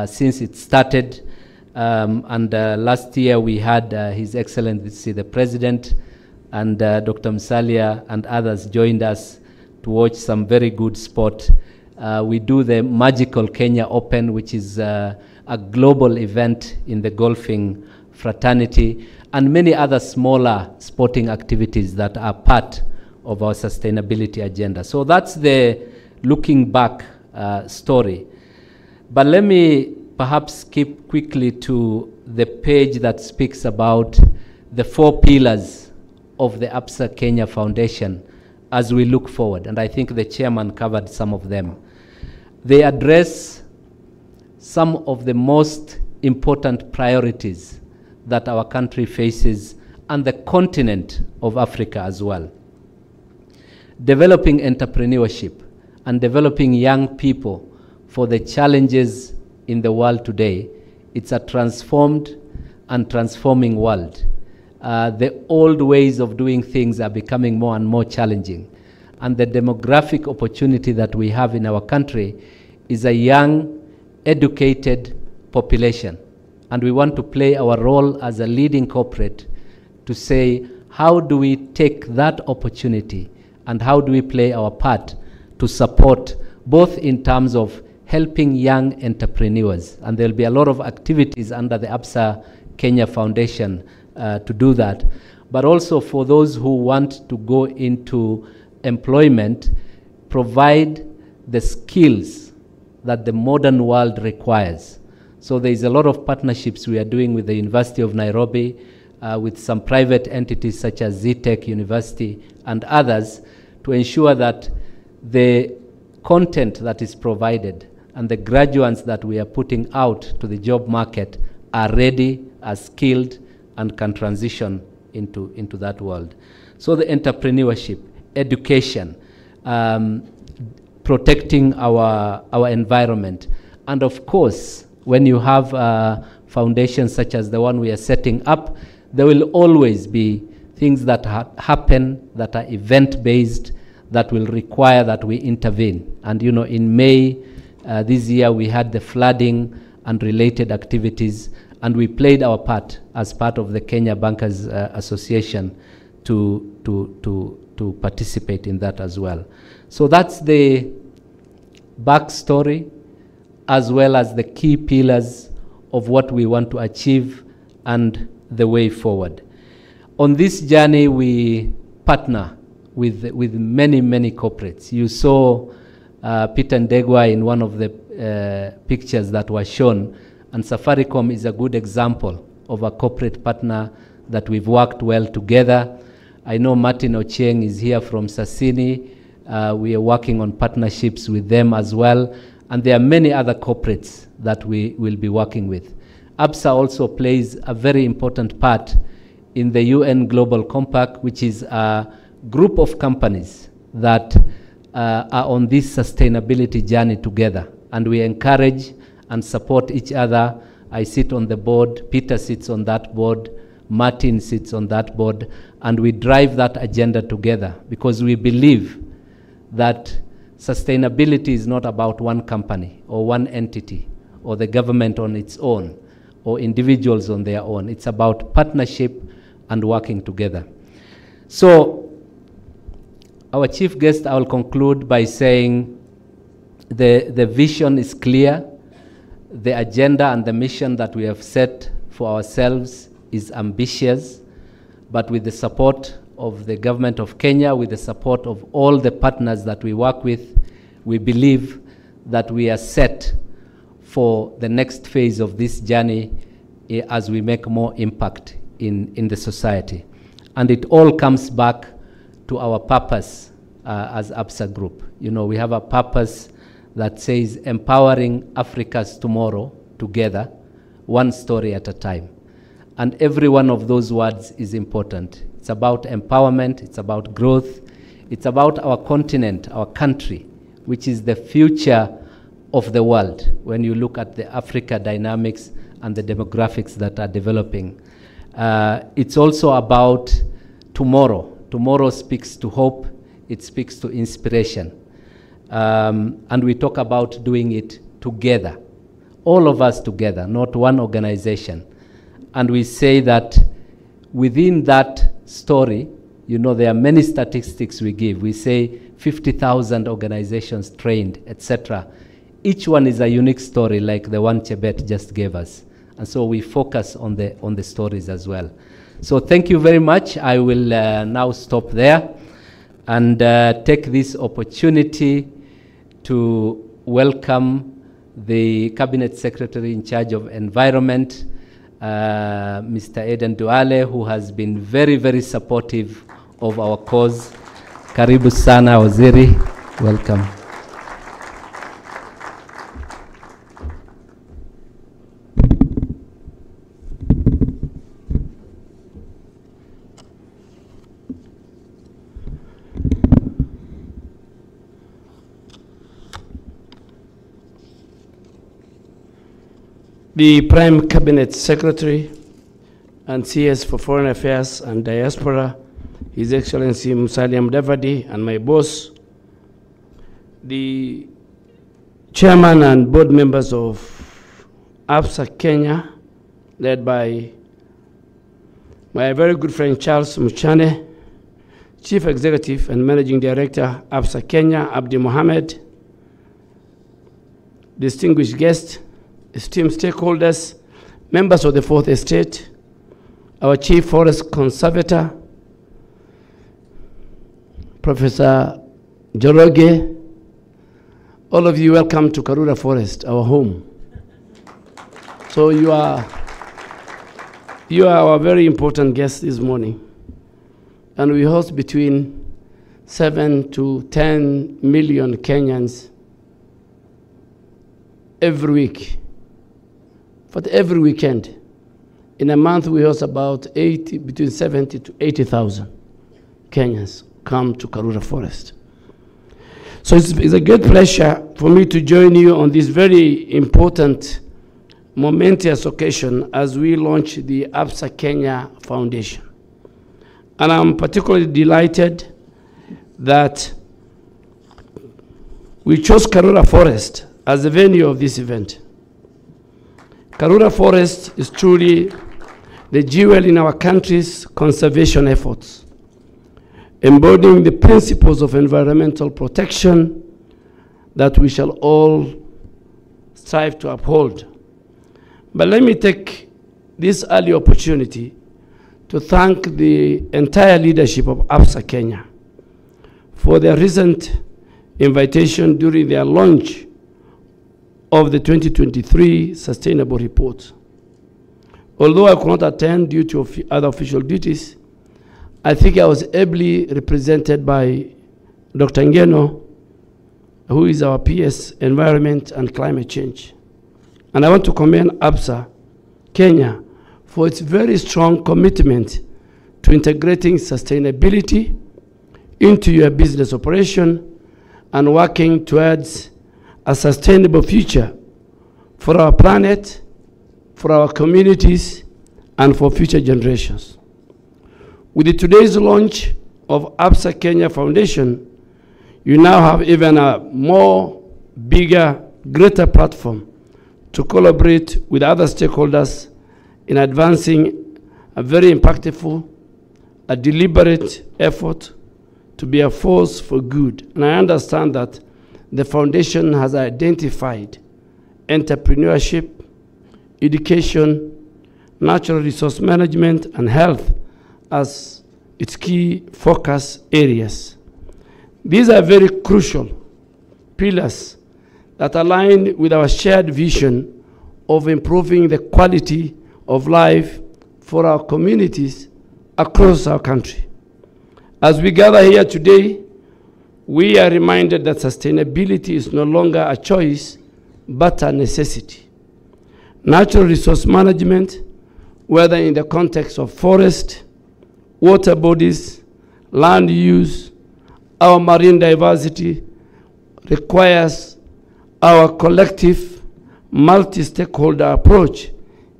since it started. Last year we had His Excellency the President and Dr. Musalia and others joined us to watch some very good sport. We do the Magical Kenya Open, which is a global event in the golfing fraternity, and many other smaller sporting activities that are part of our sustainability agenda. So that's the looking back story. But let me perhaps skip quickly to the page that speaks about the 4 pillars of the Absa Kenya Foundation as we look forward. And I think the chairman covered some of them. They address some of the most important priorities that our country faces and the continent of Africa as well. Developing entrepreneurship and developing young people for the challenges in the world today. It's a transformed and transforming world. The old ways of doing things are becoming more and more challenging. And the demographic opportunity that we have in our country is a young, educated population. And we want to play our role as a leading corporate to say, how do we take that opportunity and how do we play our part to support both in terms of helping young entrepreneurs. And there'll be a lot of activities under the Absa Kenya Foundation to do that. But also for those who want to go into employment, provide the skills that the modern world requires. So there's a lot of partnerships we are doing with the University of Nairobi, with some private entities such as ZTech University and others to ensure that the content that is provided and the graduates that we are putting out to the job market are ready, are skilled, and can transition into that world. So the entrepreneurship, education, protecting our environment, and of course, when you have foundations such as the one we are setting up, there will always be things that happen that are event-based that will require that we intervene. And you know, in May this year, we had the flooding and related activities, and we played our part as part of the Kenya Bankers Association to participate in that as well. So that's the backstory. as well as the key pillars of what we want to achieve and the way forward. On this journey, we partner with many, many corporates. You saw Peter Ndegwa in one of the pictures that were shown, and Safaricom is a good example of a corporate partner that we've worked well together. I know Martin Ochieng is here from Sasini. We are working on partnerships with them as well, and there are many other corporates that we will be working with. Absa also plays a very important part in the UN Global Compact, which is a group of companies that are on this sustainability journey together, and we encourage and support each other. I sit on the board, Peter sits on that board, Martin sits on that board, and we drive that agenda together because we believe that sustainability is not about one company or one entity or the government on its own or individuals on their own. It's about partnership and working together. So our chief guest, I will conclude by saying the vision is clear. The agenda and the mission that we have set for ourselves is ambitious, but with the support of the government of Kenya, with the support of all the partners that we work with, we believe that we are set for the next phase of this journey as we make more impact in the society. And it all comes back to our purpose as Absa Group. You know, we have a purpose that says empowering Africa's tomorrow together, one story at a time. And every one of those words is important. It's about empowerment, it's about growth, it's about our continent, our country, which is the future of the world when you look at the Africa dynamics and the demographics that are developing. It's also about tomorrow. Tomorrow speaks to hope, it speaks to inspiration. And we talk about doing it together, all of us together, not one organization. And we say that within that story, you know, there are many statistics we give. We say 50,000 organizations trained, etc. Each one is a unique story like the one Chebet just gave us. And so we focus on the stories as well. So thank you very much. I will now stop there and take this opportunity to welcome the Cabinet Secretary in charge of Environment, Mr. Eden Duale, who has been very, very supportive of our cause. Karibu sana, Waziri. Welcome. The Prime Cabinet Secretary and CS for Foreign Affairs and Diaspora, His Excellency Musalia Mudavadi, and my boss, the chairman and board members of Absa Kenya, led by my very good friend Charles Muchane, Chief Executive and Managing Director, Absa Kenya, Abdi Mohammed, distinguished guests, esteemed stakeholders, members of the Fourth Estate, our Chief Forest Conservator, Professor Joroge, all of you, welcome to Karura Forest, our home. So you are our very important guests this morning. And we host between 7 to 10 million Kenyans every week. But every weekend, in a month, we host about between 70 to 80,000 Kenyans come to Karura Forest. So it's a great pleasure for me to join you on this very important, momentous occasion as we launch the Absa Kenya Foundation. And I'm particularly delighted that we chose Karura Forest as the venue of this event. Karura Forest is truly the jewel in our country's conservation efforts, embodying the principles of environmental protection that we shall all strive to uphold. But let me take this early opportunity to thank the entire leadership of Absa Kenya for their recent invitation during their launch of the 2023 Sustainable Report. Although I could not attend due to other official duties, I think I was ably represented by Dr. Ngeno, who is our PS, Environment and Climate Change. And I want to commend Absa Kenya for its very strong commitment to integrating sustainability into your business operation and working towards a sustainable future for our planet, for our communities, and for future generations. With today's launch of Absa Kenya Foundation, you now have even a more bigger, greater platform to collaborate with other stakeholders in advancing a very impactful, a deliberate effort to be a force for good. And I understand that the foundation has identified entrepreneurship, education, natural resource management, and health as its key focus areas. These are very crucial pillars that align with our shared vision of improving the quality of life for our communities across our country. As we gather here today, we are reminded that sustainability is no longer a choice, but a necessity. Natural resource management, whether in the context of forest, water bodies, land use, our marine diversity, requires our collective multi-stakeholder approach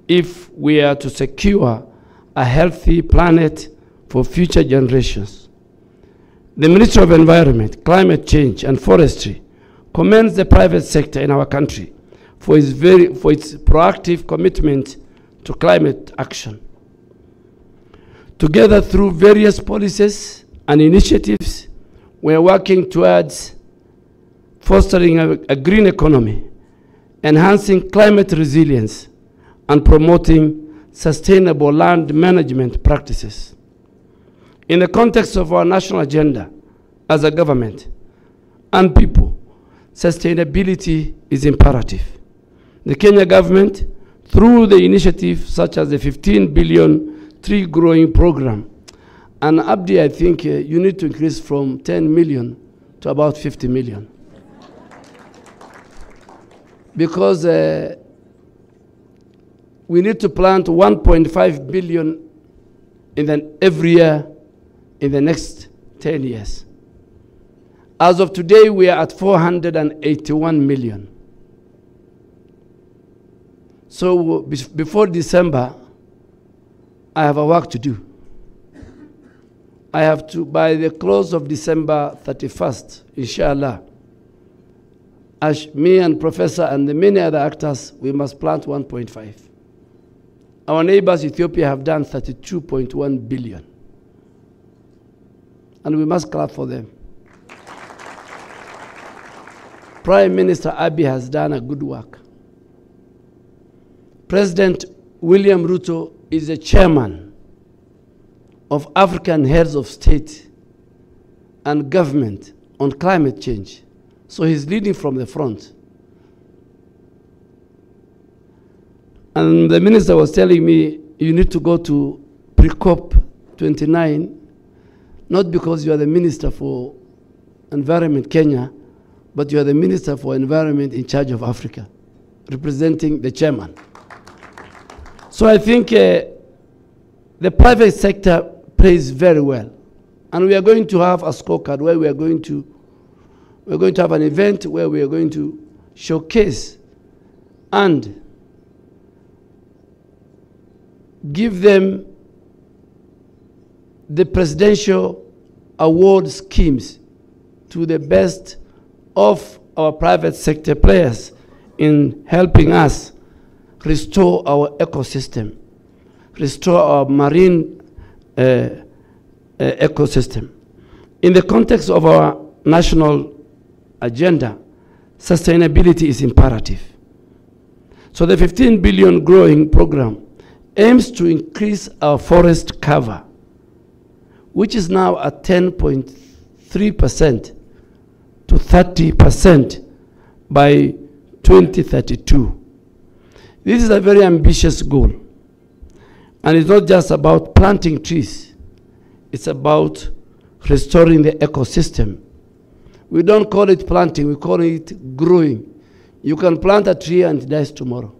if we are to secure a healthy planet for future generations. The Ministry of Environment, Climate Change, and Forestry commends the private sector in our country for its proactive commitment to climate action. Together, through various policies and initiatives, we are working towards fostering a green economy, enhancing climate resilience, and promoting sustainable land management practices. In the context of our national agenda as a government and people, sustainability is imperative. The Kenya government, through the initiative such as the 15 billion tree growing program, and Abdi, I think you need to increase from 10 million to about 50 million. Because we need to plant 1.5 billion every year in the next 10 years. As of today, we are at 481 million. So before December, I have a work to do. I have to, by the close of December 31st, inshallah, as me and Professor and the many other actors, we must plant 1.5. Our neighbors, Ethiopia, have done 32.1 billion. And we must clap for them. Prime Minister Abiy has done a good work. President William Ruto is the chairman of African heads of state and government on climate change. So he's leading from the front. And the minister was telling me, you need to go to pre-COP 29, not because you are the minister for Environment Kenya, but you are the minister for Environment in charge of Africa, representing the chairman. So I think the private sector plays very well. And we are going to have a scorecard where we're going to have an event where we are going to showcase and give them the presidential award schemes to the best of our private sector players in helping us restore our ecosystem, restore our marine ecosystem. In the context of our national agenda, sustainability is imperative. So the 15 billion growing program aims to increase our forest cover, which is now at 10.3% to 30% by 2032. This is a very ambitious goal. And it's not just about planting trees. It's about restoring the ecosystem. We don't call it planting, we call it growing. You can plant a tree and it dies tomorrow.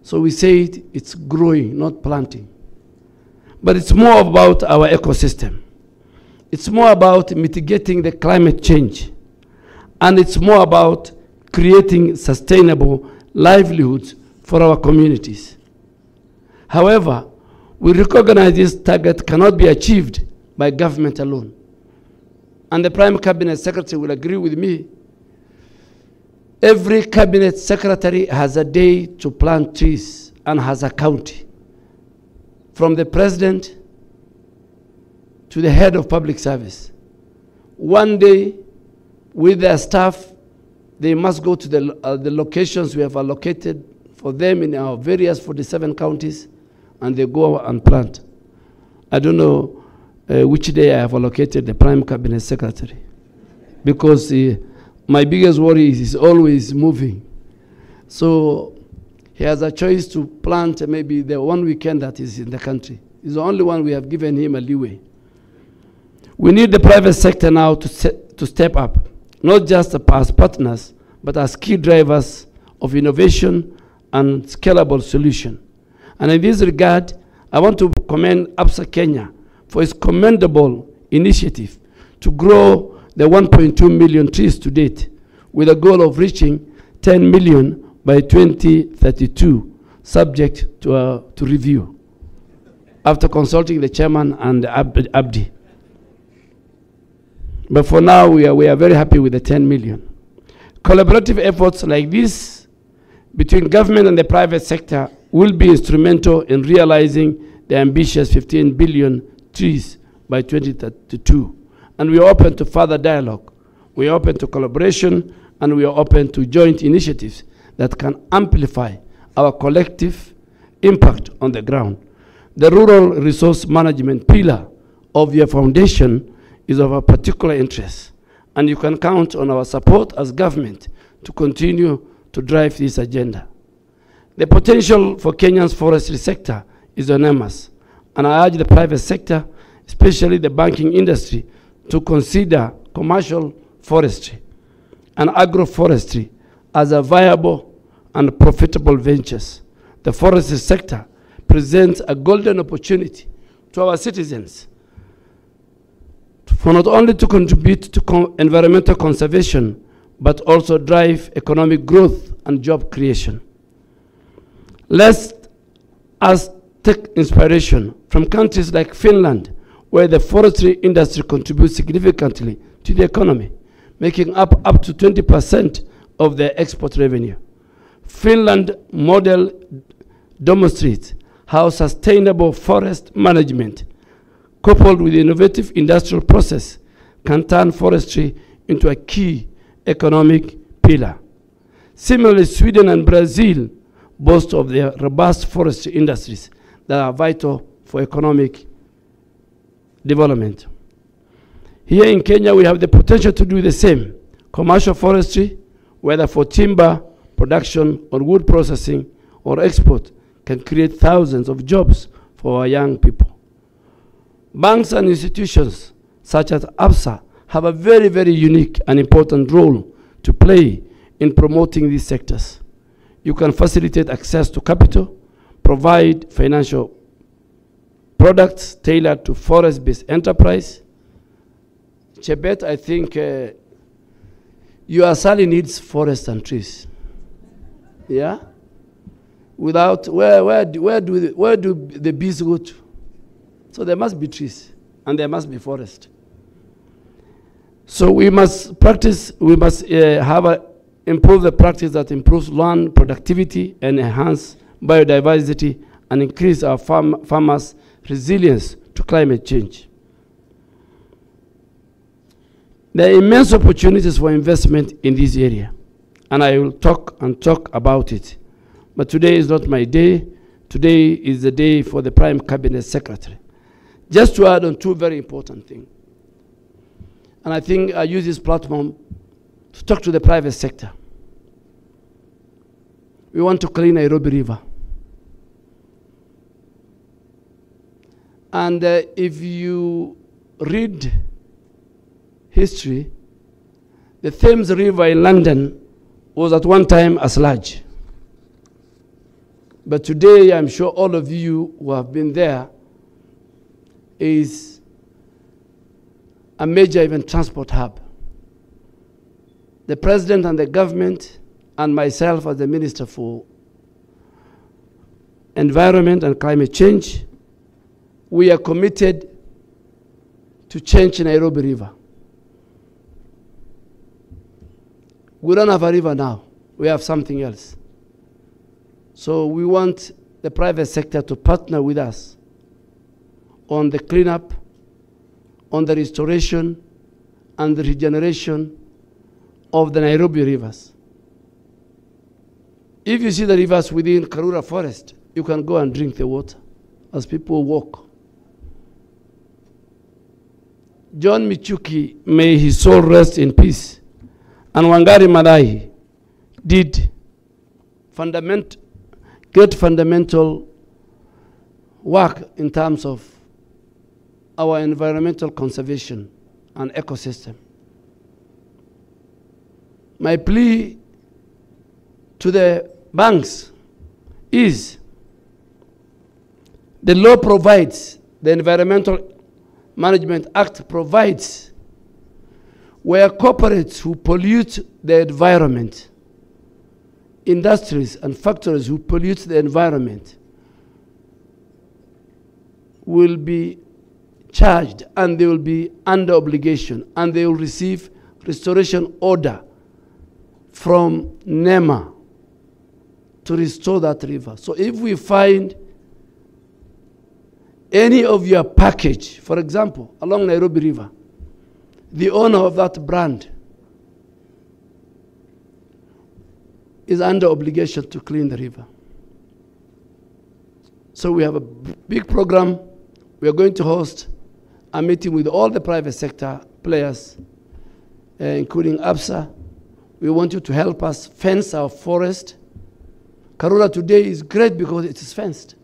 So we say it's growing, not planting. But it's more about our ecosystem. It's more about mitigating the climate change. And it's more about creating sustainable livelihoods for our communities. However, we recognize this target cannot be achieved by government alone. And the Prime Cabinet Secretary will agree with me. Every Cabinet Secretary has a day to plant trees and has a county. From the President to the head of public service. One day, with their staff, they must go to the locations we have allocated for them in our various 47 counties, and they go and plant. I don't know which day I have allocated the Prime Cabinet Secretary, because my biggest worry is he's always moving. So he has a choice to plant maybe the one weekend that is in the country. It's the only one we have given him a leeway. We need the private sector now to step up, not just as partners, but as key drivers of innovation and scalable solution. And in this regard, I want to commend Absa Kenya for its commendable initiative to grow the 1.2 million trees to date, with a goal of reaching 10 million by 2032, subject to review, after consulting the chairman and Abdi. But for now, we are very happy with the 10 million. Collaborative efforts like this between government and the private sector will be instrumental in realizing the ambitious 15 billion trees by 2032. And we are open to further dialogue. We are open to collaboration, and we are open to joint initiatives that can amplify our collective impact on the ground. The rural resource management pillar of your foundation is of a particular interest, and you can count on our support as government to continue to drive this agenda. The potential for Kenya's forestry sector is enormous, and I urge the private sector, especially the banking industry, to consider commercial forestry and agroforestry as a viable and profitable ventures. The forestry sector presents a golden opportunity to our citizens for not only to contribute to environmental conservation, but also drive economic growth and job creation. Let us take inspiration from countries like Finland, where the forestry industry contributes significantly to the economy, making up to 20% of their export revenue. Finland model demonstrates how sustainable forest management, coupled with innovative industrial process, can turn forestry into a key economic pillar. Similarly, Sweden and Brazil boast of their robust forestry industries that are vital for economic development. Here in Kenya, we have the potential to do the same. Commercial forestry, whether for timber production or wood processing or export, can create thousands of jobs for our young people. Banks and institutions such as Absa have a very, very unique and important role to play in promoting these sectors. You can facilitate access to capital, provide financial products tailored to forest-based enterprise. Chebet, I think your Asali needs forests and trees. Yeah? Without, where do the bees go to? So there must be trees, and there must be forest. So we must practice, we must improve the practice that improves land productivity and enhance biodiversity and increase our farmers' resilience to climate change. There are immense opportunities for investment in this area, and I will talk about it But today is not my day. Today is the day for the Prime Cabinet Secretary. Just to add on two very important things. And I think I use this platform to talk to the private sector. We want to clean Nairobi River. And if you read history, the Thames River in London was at one time as large. But today, I'm sure all of you who have been there, is a major even transport hub. The president and the government and myself as the Minister for Environment and Climate Change, we are committed to change Nairobi River. We don't have a river now. We have something else. So we want the private sector to partner with us on the cleanup, on the restoration, and the regeneration of the Nairobi rivers. If you see the rivers within Karura Forest, you can go and drink the water as people walk. John Michuki, may his soul rest in peace, and Wangari Maathai did great fundamental work in terms of our environmental conservation and ecosystem. My plea to the banks is the law provides, the Environmental Management Act provides, where corporates who pollute the environment, industries and factories who pollute the environment will be charged, and they will be under obligation, and they will receive restoration order from NEMA to restore that river. So if we find any of your package, for example, along Nairobi River, the owner of that brand is under obligation to clean the river. So we have a big program. We are going to host a meeting with all the private sector players, including Absa. We want you to help us fence our forest. Karura today is great because it is fenced.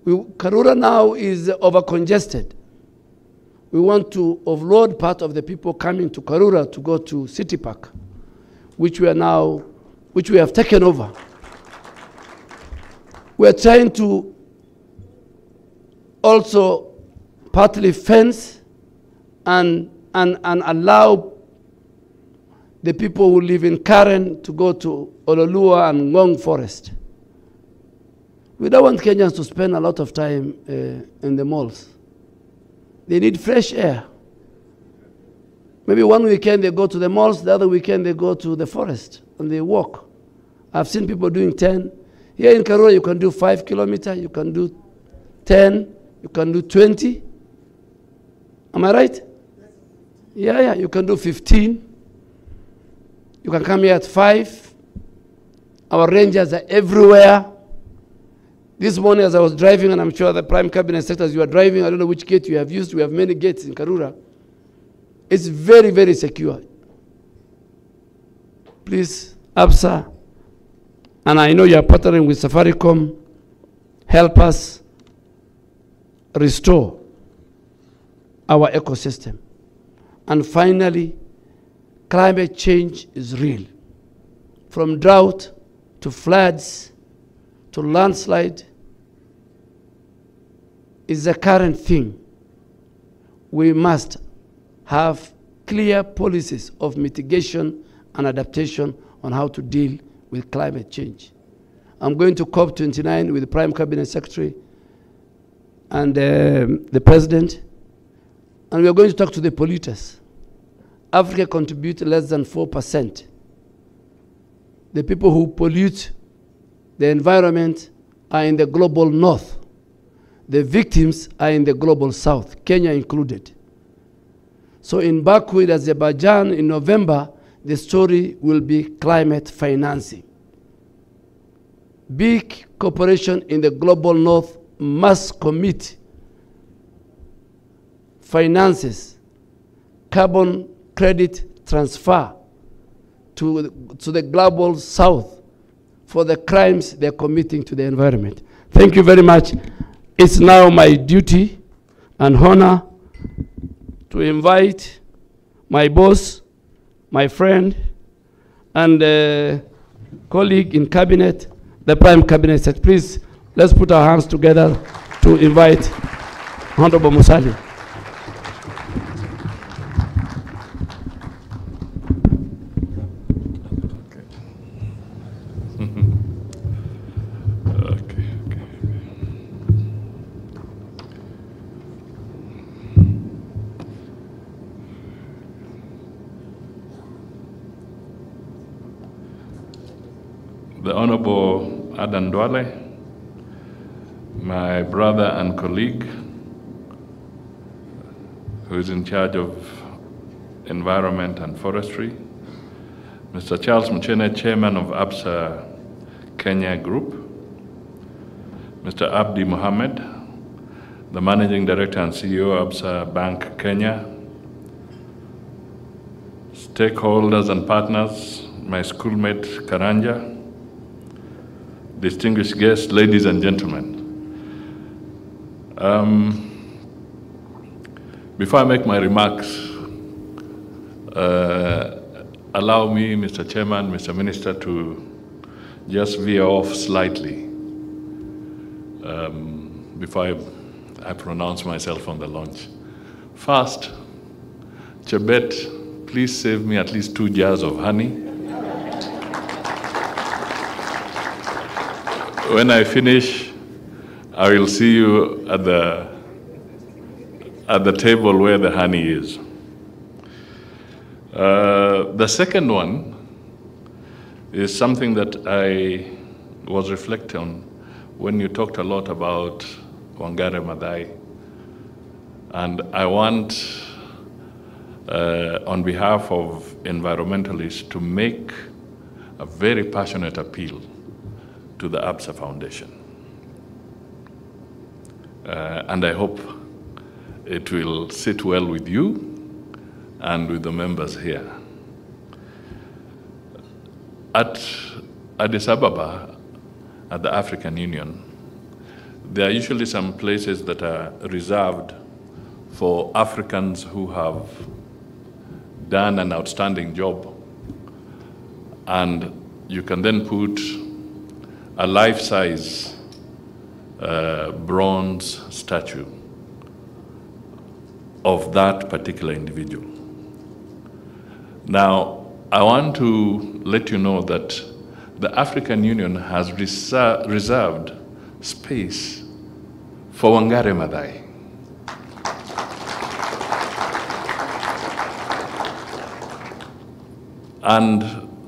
Karura now is over-congested. We want to offload part of the people coming to Karura to go to City Park, which we have taken over. We are trying to also partly fence and allow the people who live in Karen to go to Ololua and Ngong Forest. We don't want Kenyans to spend a lot of time in the malls. They need fresh air. Maybe one weekend they go to the malls, the other weekend they go to the forest and they walk. I've seen people doing 10. Here in Karura, you can do 5 kilometers, you can do 10, you can do 20. Am I right? Yeah, you can do 15. You can come here at 5. Our rangers are everywhere. This morning as I was driving, and I'm sure the Prime Cabinet Secretary, you are driving, I don't know which gate you have used. We have many gates in Karura. It's very, very secure. Please, Absa, and I know you are partnering with Safaricom, help us restore our ecosystem. And finally, climate change is real. From drought to floods to landslide is the current thing. We must have clear policies of mitigation and adaptation on how to deal with climate change. I'm going to COP29 with the Prime Cabinet Secretary and the President, and we are going to talk to the polluters. Africa contributes less than 4%. The people who pollute the environment are in the global north. The victims are in the global south, Kenya included. So in Baku, in Azerbaijan, in November, the story will be climate financing. big corporation in the global north must commit finances, carbon credit transfer to the global south for the crimes they're committing to the environment. Thank you very much. It's now my duty and honor to invite my boss, my friend, and colleague in cabinet, the Prime Cabinet Secretary. Please, let's put our hands together to invite Honorable Musalia. The Honorable Adan Duale, my brother and colleague, who is in charge of environment and forestry, Mr. Charles Muchene, chairman of Absa Kenya Group, Mr. Abdi Mohammed, the managing director and CEO of Absa Bank Kenya, stakeholders and partners, my schoolmate Karanja, distinguished guests, ladies and gentlemen. Before I make my remarks, allow me, Mr. Chairman, Mr. Minister, to just veer off slightly before I pronounce myself on the launch. First, Chebet, please save me at least 2 jars of honey. When I finish, I will see you at the table where the honey is. The second one is something that I was reflecting on when you talked a lot about Wangari Maathai. And I want, on behalf of environmentalists, to make a very passionate appeal to the Absa Foundation. And I hope it will sit well with you and with the members here. At Addis Ababa, at the African Union, there are usually some places that are reserved for Africans who have done an outstanding job. And you can then put a life-size bronze statue of that particular individual. Now, I want to let you know that the African Union has reserved space for Wangari Maathai. And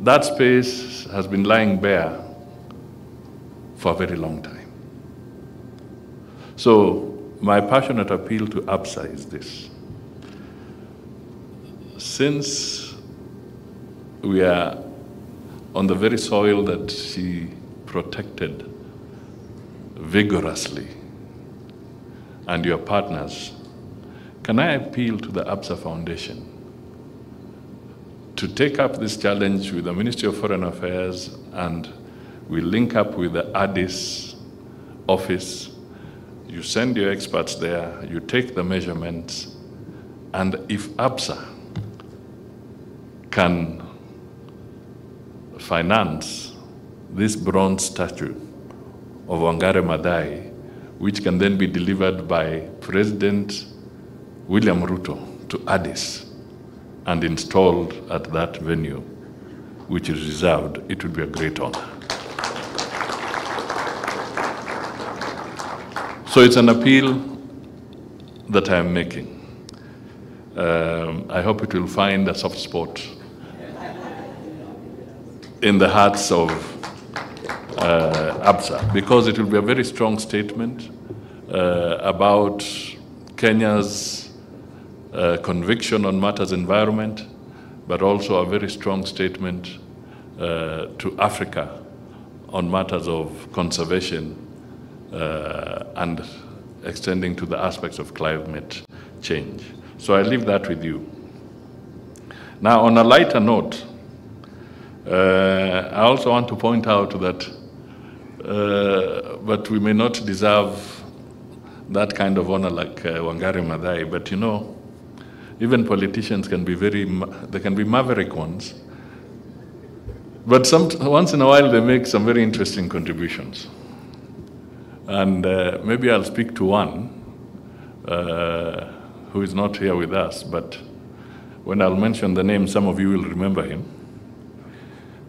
that space has been lying bare for a very long time. So my passionate appeal to Absa is this. Since we are on the very soil that she protected vigorously, and your partners, can I appeal to the Absa Foundation to take up this challenge with the Ministry of Foreign Affairs, and we link up with the Addis office. You send your experts there, you take the measurements, and if Absa can finance this bronze statue of Wangari Maathai, which can then be delivered by President William Ruto to Addis and installed at that venue, which is reserved, it would be a great honor. So it's an appeal that I'm making. I hope it will find a soft spot in the hearts of Absa, because it will be a very strong statement about Kenya's conviction on matters environment, but also a very strong statement to Africa on matters of conservation and extending to the aspects of climate change. So I leave that with you. Now, on a lighter note, I also want to point out that, but we may not deserve that kind of honor like Wangari Maathai, but you know, even politicians can be they can be maverick ones, but once in a while they make some very interesting contributions. And maybe I'll speak to one who is not here with us, but when I'll mention the name, some of you will remember him.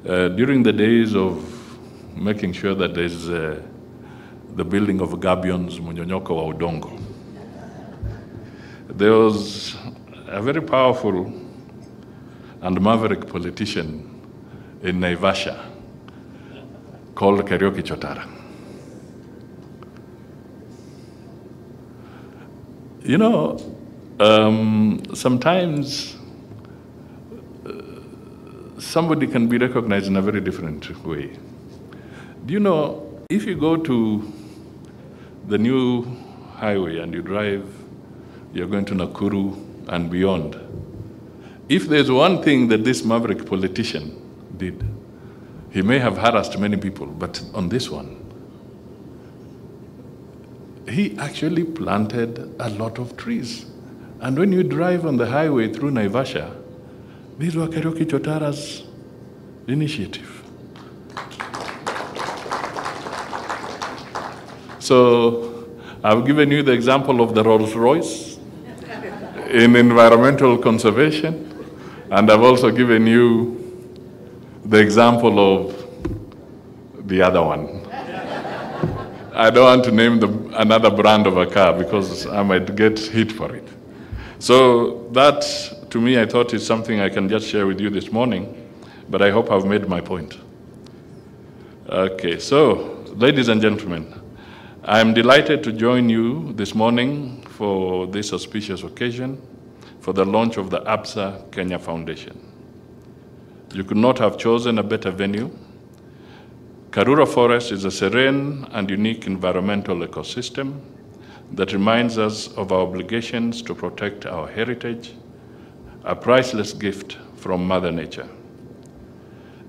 During the days of making sure that there's the building of Gabions, Munyonyoko wa Udongo, there was a very powerful and maverick politician in Naivasha called Kariuki Chotara. You know, sometimes somebody can be recognized in a very different way. Do you know, if you go to the new highway and you drive, you're going to Nakuru and beyond, if there's one thing that this maverick politician did, he may have harassed many people, but on this one, he actually planted a lot of trees. And when you drive on the highway through Naivasha, these were Kariuki Chotara's initiative. So I've given you the example of the Rolls Royce in environmental conservation, and I've also given you the example of the other one. I don't want to name another brand of a car because I might get hit for it. So that, to me, I thought is something I can just share with you this morning, but I hope I've made my point. Okay, so, ladies and gentlemen, I'm delighted to join you this morning for this auspicious occasion for the launch of the Absa Kenya Foundation. You could not have chosen a better venue. Karura Forest is a serene and unique environmental ecosystem that reminds us of our obligations to protect our heritage, a priceless gift from Mother Nature.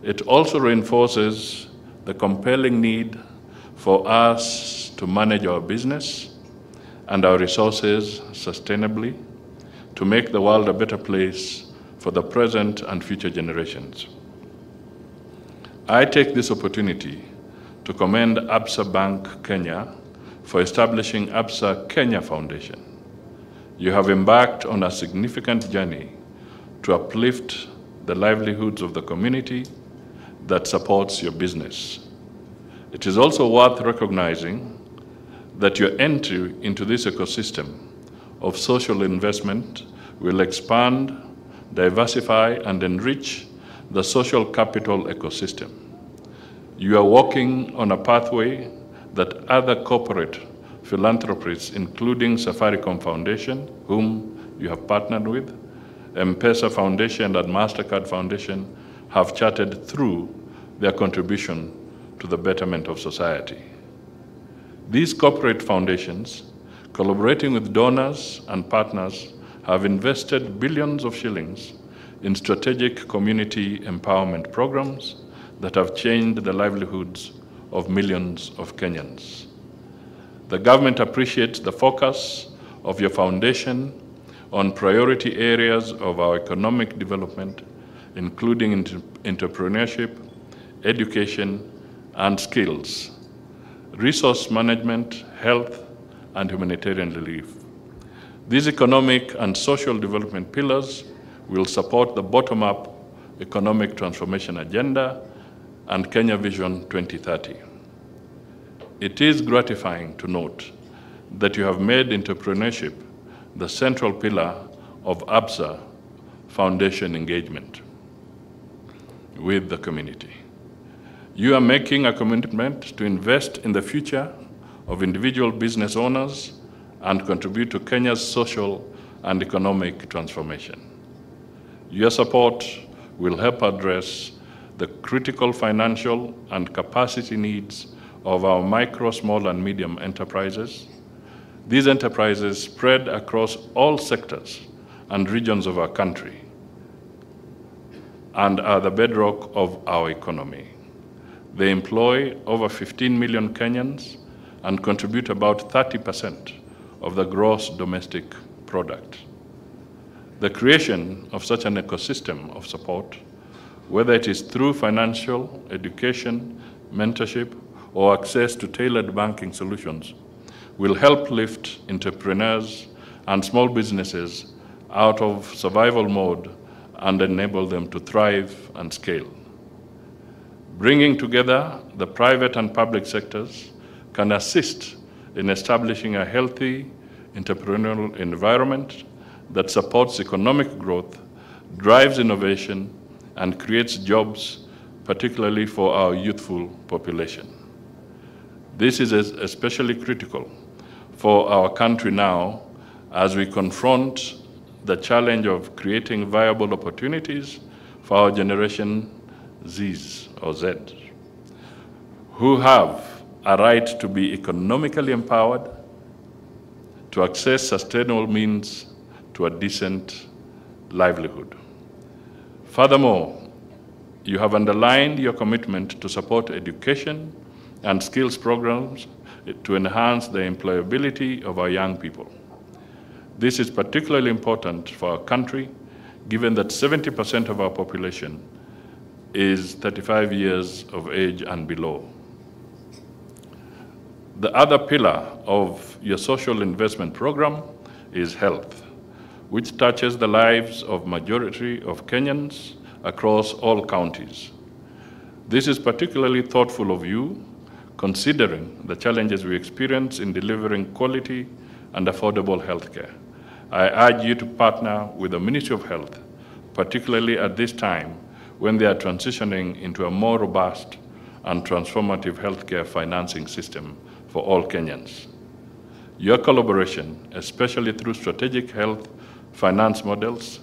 It also reinforces the compelling need for us to manage our business and our resources sustainably to make the world a better place for the present and future generations. I take this opportunity to commend Absa Bank Kenya for establishing Absa Kenya Foundation. You have embarked on a significant journey to uplift the livelihoods of the community that supports your business. It is also worth recognizing that your entry into this ecosystem of social investment will expand, diversify, and enrich the social capital ecosystem. You are walking on a pathway that other corporate philanthropists, including Safaricom Foundation, whom you have partnered with, M-Pesa Foundation and MasterCard Foundation, have charted through their contribution to the betterment of society. These corporate foundations, collaborating with donors and partners, have invested billions of shillings in strategic community empowerment programs that have changed the livelihoods of millions of Kenyans. The government appreciates the focus of your foundation on priority areas of our economic development, including entrepreneurship, education, and skills, resource management, health, and humanitarian relief. These economic and social development pillars will support the bottom-up economic transformation agenda and Kenya Vision 2030. It is gratifying to note that you have made entrepreneurship the central pillar of Absa Foundation engagement with the community. You are making a commitment to invest in the future of individual business owners and contribute to Kenya's social and economic transformation. Your support will help address the critical financial and capacity needs of our micro, small, and medium enterprises. These enterprises spread across all sectors and regions of our country and are the bedrock of our economy. They employ over 15 million Kenyans and contribute about 30% of the gross domestic product. The creation of such an ecosystem of support, whether it is through financial, education, mentorship, or access to tailored banking solutions, will help lift entrepreneurs and small businesses out of survival mode and enable them to thrive and scale. Bringing together the private and public sectors can assist in establishing a healthy entrepreneurial environment that supports economic growth, drives innovation, and creates jobs, particularly for our youthful population. This is especially critical for our country now as we confront the challenge of creating viable opportunities for our generation Zs or Z, who have a right to be economically empowered, to access sustainable means to a decent livelihood. Furthermore, you have underlined your commitment to support education and skills programs to enhance the employability of our young people. This is particularly important for our country, given that 70% of our population is 35 years of age and below. The other pillar of your social investment program is health, which touches the lives of majority of Kenyans across all counties. This is particularly thoughtful of you, considering the challenges we experience in delivering quality and affordable health care. I urge you to partner with the Ministry of Health, particularly at this time when they are transitioning into a more robust and transformative healthcare financing system for all Kenyans. Your collaboration, especially through strategic health finance models,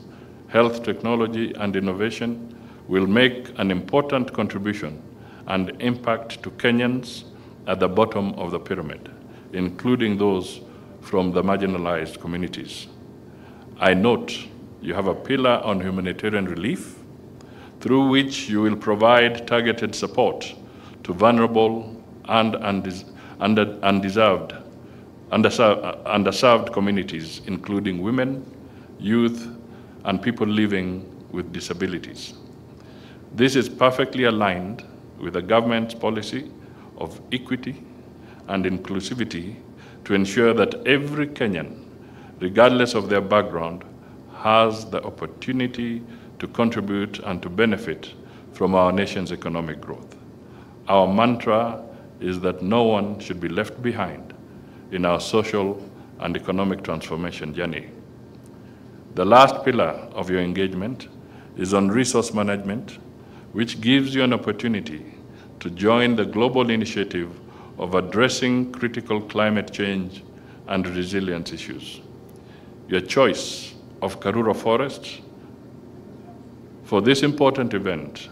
health technology, and innovation, will make an important contribution and impact to Kenyans at the bottom of the pyramid, including those from the marginalized communities. I note you have a pillar on humanitarian relief, through which you will provide targeted support to vulnerable and underserved communities, including women, youth, and people living with disabilities. This is perfectly aligned with the government's policy of equity and inclusivity to ensure that every Kenyan, regardless of their background, has the opportunity to contribute and to benefit from our nation's economic growth. Our mantra is that no one should be left behind in our social and economic transformation journey. The last pillar of your engagement is on resource management, which gives you an opportunity to join the global initiative of addressing critical climate change and resilience issues. Your choice of Karura Forest for this important event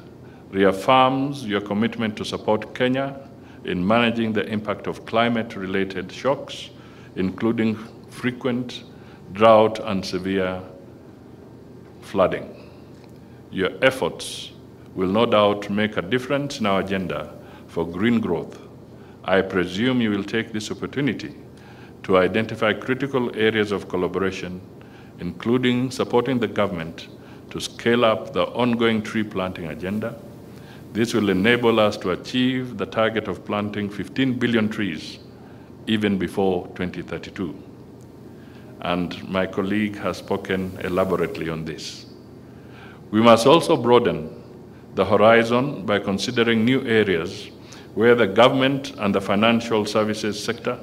reaffirms your commitment to support Kenya in managing the impact of climate-related shocks, including frequent drought and severe flooding. Your efforts will no doubt make a difference in our agenda for green growth. I presume you will take this opportunity to identify critical areas of collaboration, including supporting the government to scale up the ongoing tree planting agenda. This will enable us to achieve the target of planting 15 billion trees even before 2032. And my colleague has spoken elaborately on this. We must also broaden the horizon by considering new areas where the government and the financial services sector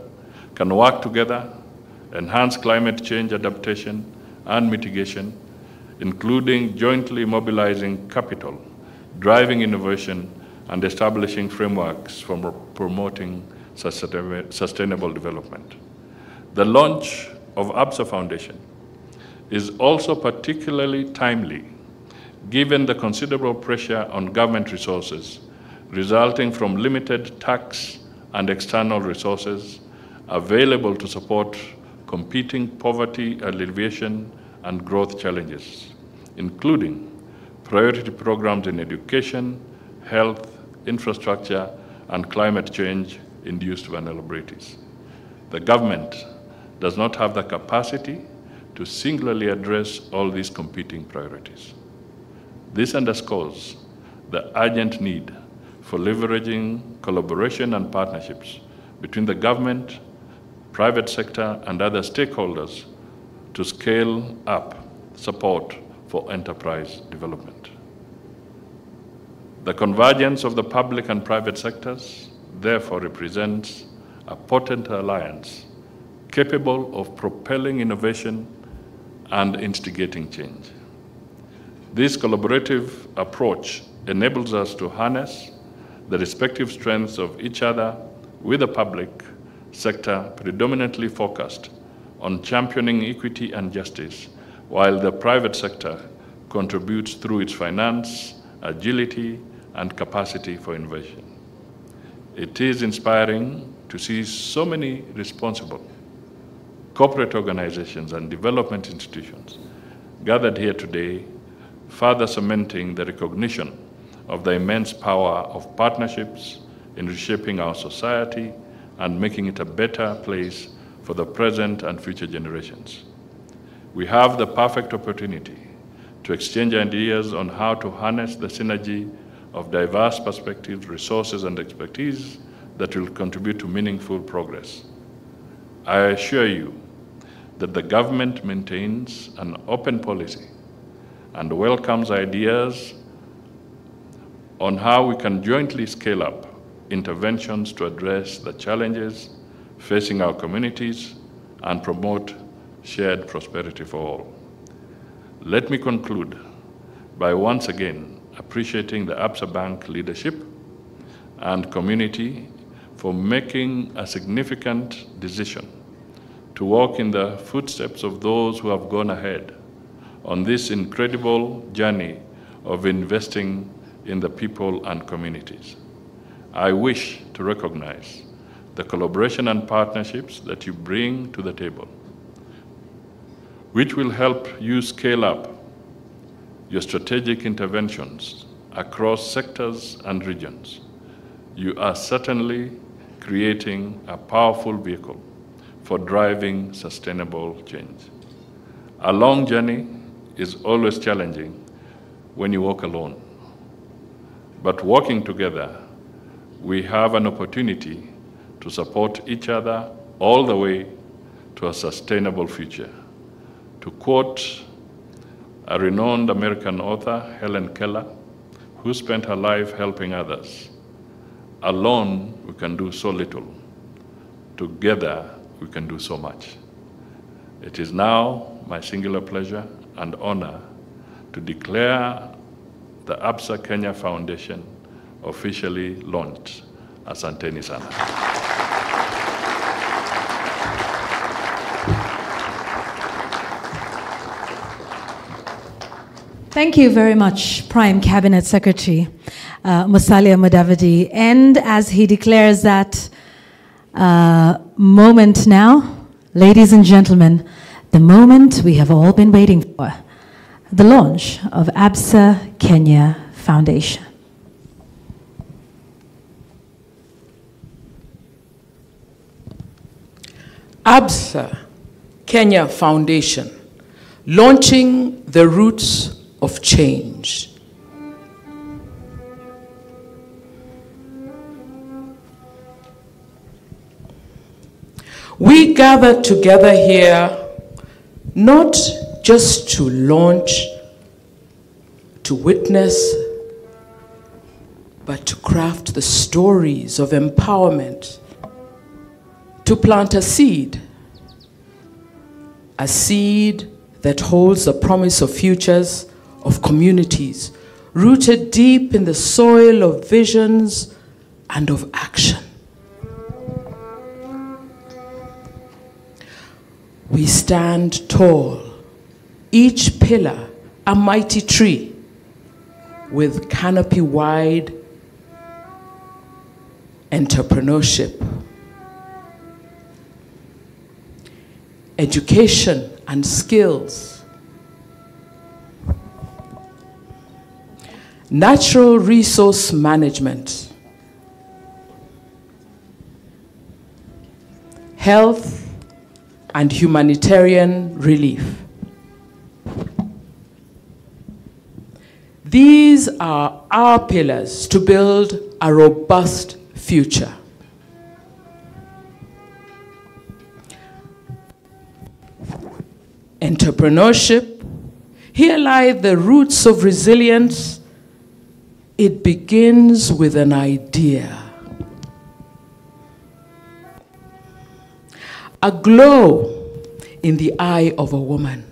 can work together, enhance climate change adaptation and mitigation, including jointly mobilizing capital, driving innovation, and establishing frameworks for promoting sustainable development. The launch of Absa Foundation is also particularly timely, given the considerable pressure on government resources resulting from limited tax and external resources available to support competing poverty alleviation and growth challenges, including priority programs in education, health, infrastructure, and climate change-induced vulnerabilities. The government does not have the capacity to singularly address all these competing priorities. This underscores the urgent need for leveraging collaboration and partnerships between the government, private sector, and other stakeholders to scale up support for enterprise development. The convergence of the public and private sectors therefore represents a potent alliance capable of propelling innovation and instigating change. This collaborative approach enables us to harness the respective strengths of each other, with the public sector predominantly focused on championing equity and justice, while the private sector contributes through its finance, agility, and capacity for innovation. It is inspiring to see so many responsible corporate organizations and development institutions gathered here today, further cementing the recognition of the immense power of partnerships in reshaping our society and making it a better place for the present and future generations. We have the perfect opportunity to exchange ideas on how to harness the synergy of diverse perspectives, resources, and expertise that will contribute to meaningful progress. I assure you that the government maintains an open policy and welcomes ideas on how we can jointly scale up interventions to address the challenges facing our communities and promote shared prosperity for all. Let me conclude by once again appreciating the Absa Bank leadership and community for making a significant decision to walk in the footsteps of those who have gone ahead on this incredible journey of investing in the people and communities. I wish to recognize the collaboration and partnerships that you bring to the table, which will help you scale up your strategic interventions across sectors and regions. You are certainly creating a powerful vehicle for driving sustainable change. A long journey is always challenging when you walk alone. But working together, we have an opportunity to support each other all the way to a sustainable future. To quote a renowned American author, Helen Keller, who spent her life helping others, alone we can do so little. Together we can do so much. It is now my singular pleasure and honor to declare the Absa Kenya Foundation officially launched. Asanteni sana. Thank you very much, Prime Cabinet Secretary Musalia Mudavadi. And as he declares that moment now, ladies and gentlemen, the moment we have all been waiting for, the launch of Absa Kenya Foundation. Absa Kenya Foundation, launching the roots of change. We gather together here not just to launch, to witness, but to craft the stories of empowerment, to plant a seed that holds the promise of futures of communities rooted deep in the soil of visions and of action. We stand tall, each pillar a mighty tree, with canopy-wide entrepreneurship, education and skills, natural resource management, health and humanitarian relief. These are our pillars to build a robust future. Entrepreneurship, here lie the roots of resilience. It begins with an idea. A glow in the eye of a woman.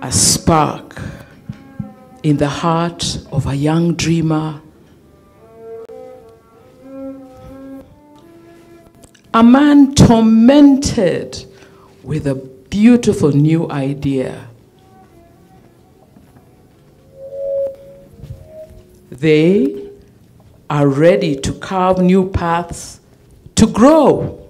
A spark in the heart of a young dreamer. A man tormented with a beautiful new idea. They are ready to carve new paths to grow.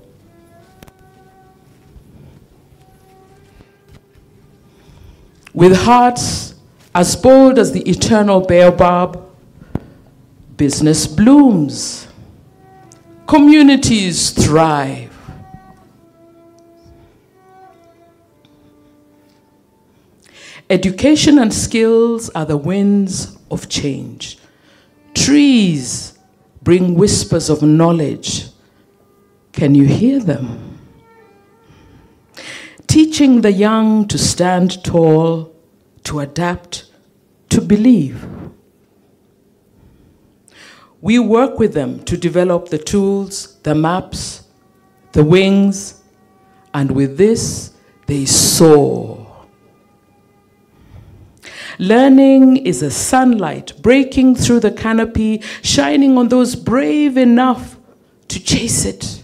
With hearts as bold as the eternal baobab, business blooms, communities thrive. Education and skills are the winds of change. Trees bring whispers of knowledge. Can you hear them? Teaching the young to stand tall, to adapt, to believe. We work with them to develop the tools, the maps, the wings, and with this, they soar. Learning is a sunlight breaking through the canopy, shining on those brave enough to chase it.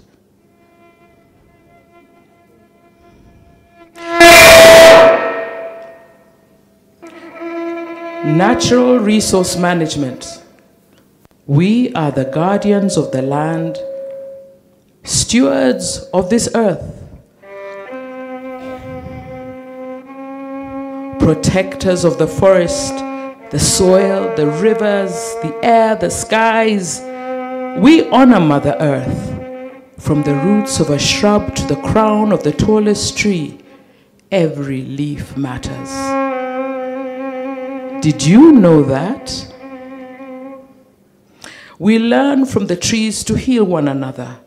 Natural resource management. We are the guardians of the land, stewards of this earth, protectors of the forest, the soil, the rivers, the air, the skies. We honor Mother Earth. From the roots of a shrub to the crown of the tallest tree, every leaf matters. Did you know that? We learn from the trees to heal one another.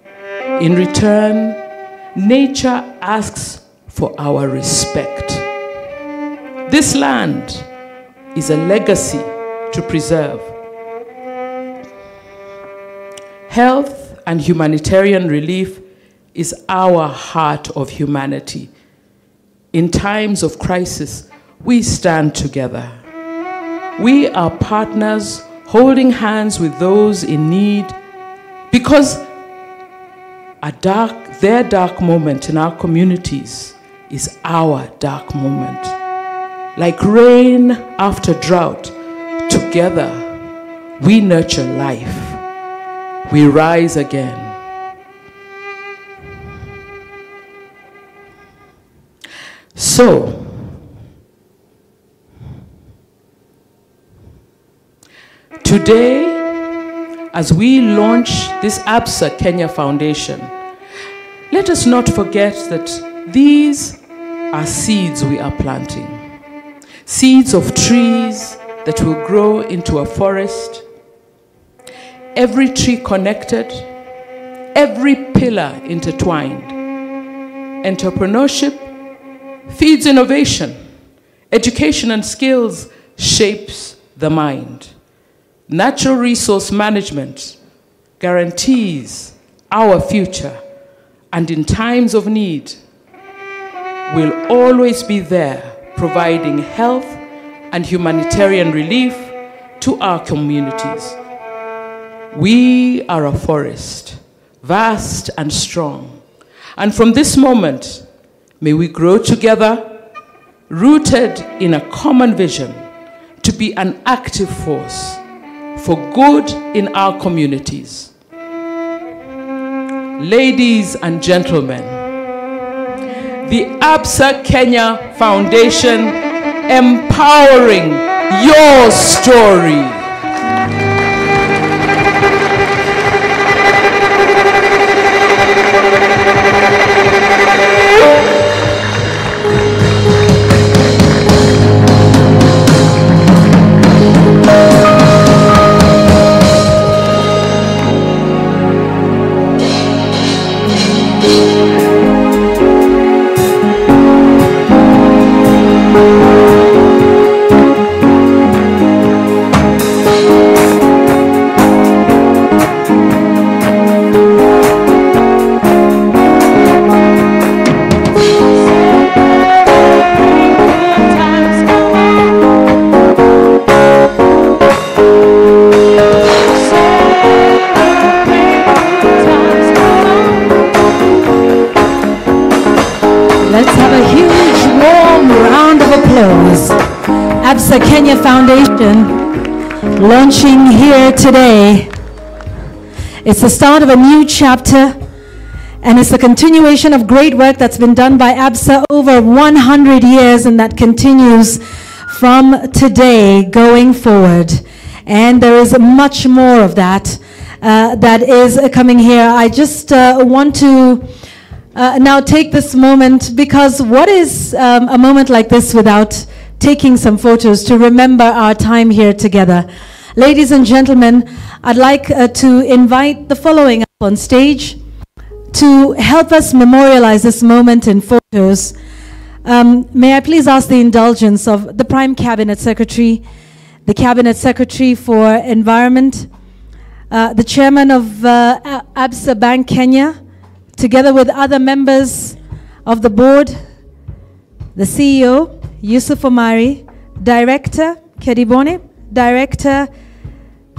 In return, nature asks for our respect. This land is a legacy to preserve. Health and humanitarian relief is our heart of humanity. In times of crisis, we stand together. We are partners holding hands with those in need because their dark moment in our communities is our dark moment. Like rain after drought, together we nurture life. We rise again. So, today, as we launch this Absa Kenya Foundation, let us not forget that these are seeds we are planting. Seeds of trees that will grow into a forest. Every tree connected, every pillar intertwined. Entrepreneurship feeds innovation. Education and skills shapes the mind. Natural resource management guarantees our future, and in times of need, will always be there providing health and humanitarian relief to our communities. We are a forest, vast and strong, and from this moment, may we grow together, rooted in a common vision to be an active force for good in our communities. Ladies and gentlemen, the Absa Kenya Foundation, empowering your story. Absa Kenya Foundation launching here today. It's the start of a new chapter, and it's a continuation of great work that's been done by Absa over 100 years, and that continues from today going forward. And there is much more of that that is coming here. I just want to now take this moment, because what is a moment like this without taking some photos to remember our time here together. Ladies and gentlemen, I'd like to invite the following up on stage to help us memorialize this moment in photos. May I please ask the indulgence of the Prime Cabinet Secretary, the Cabinet Secretary for Environment, the Chairman of Absa Bank Kenya, together with other members of the board, the CEO, Yusuf Omari, Director Kedibone, Director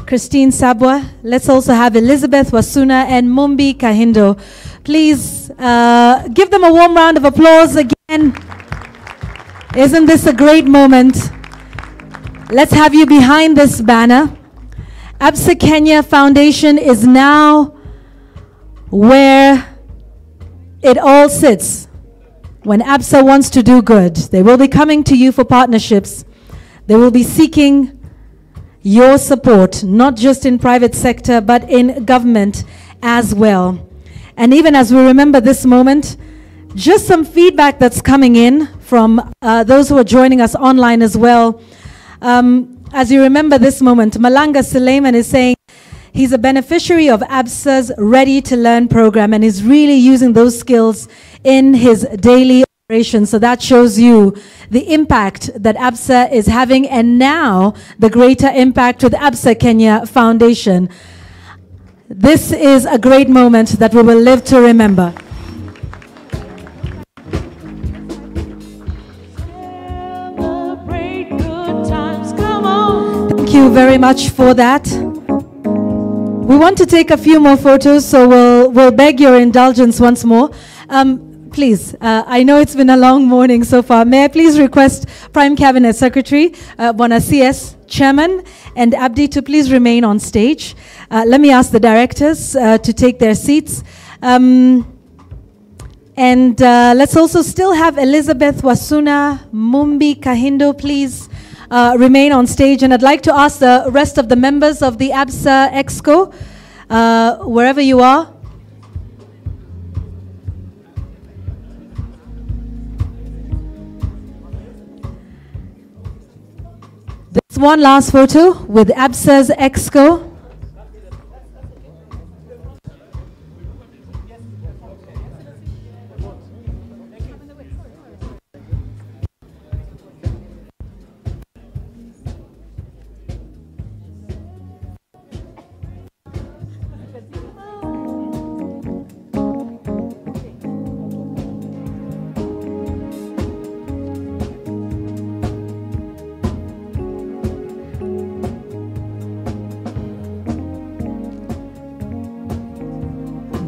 Christine Sabwa. Let's also have Elizabeth Wasuna and Mumbi Kahindo. Please give them a warm round of applause again. Isn't this a great moment? Let's have you behind this banner. Absa Kenya Foundation is now where it all sits. When Absa wants to do good, they will be coming to you for partnerships. They will be seeking your support, not just in private sector, but in government as well. And even as we remember this moment, just some feedback that's coming in from those who are joining us online as well. As you remember this moment, Malanga Suleiman is saying he's a beneficiary of Absa's Ready to Learn program and is really using those skills in his daily operations. So that shows you the impact that Absa is having, and now the greater impact with Absa Kenya Foundation. This is a great moment that we will live to remember. Thank you very much for that. We want to take a few more photos, so we'll beg your indulgence once more. Please, I know it's been a long morning so far. May I please request Prime Cabinet Secretary, Bona CS Chairman, and Abdi to please remain on stage. Let me ask the directors to take their seats. And let's also still have Elizabeth Wasuna, Mumbi Kahindo, please remain on stage. And I'd like to ask the rest of the members of the Absa Exco, wherever you are. There's one last photo with Absa's Exco.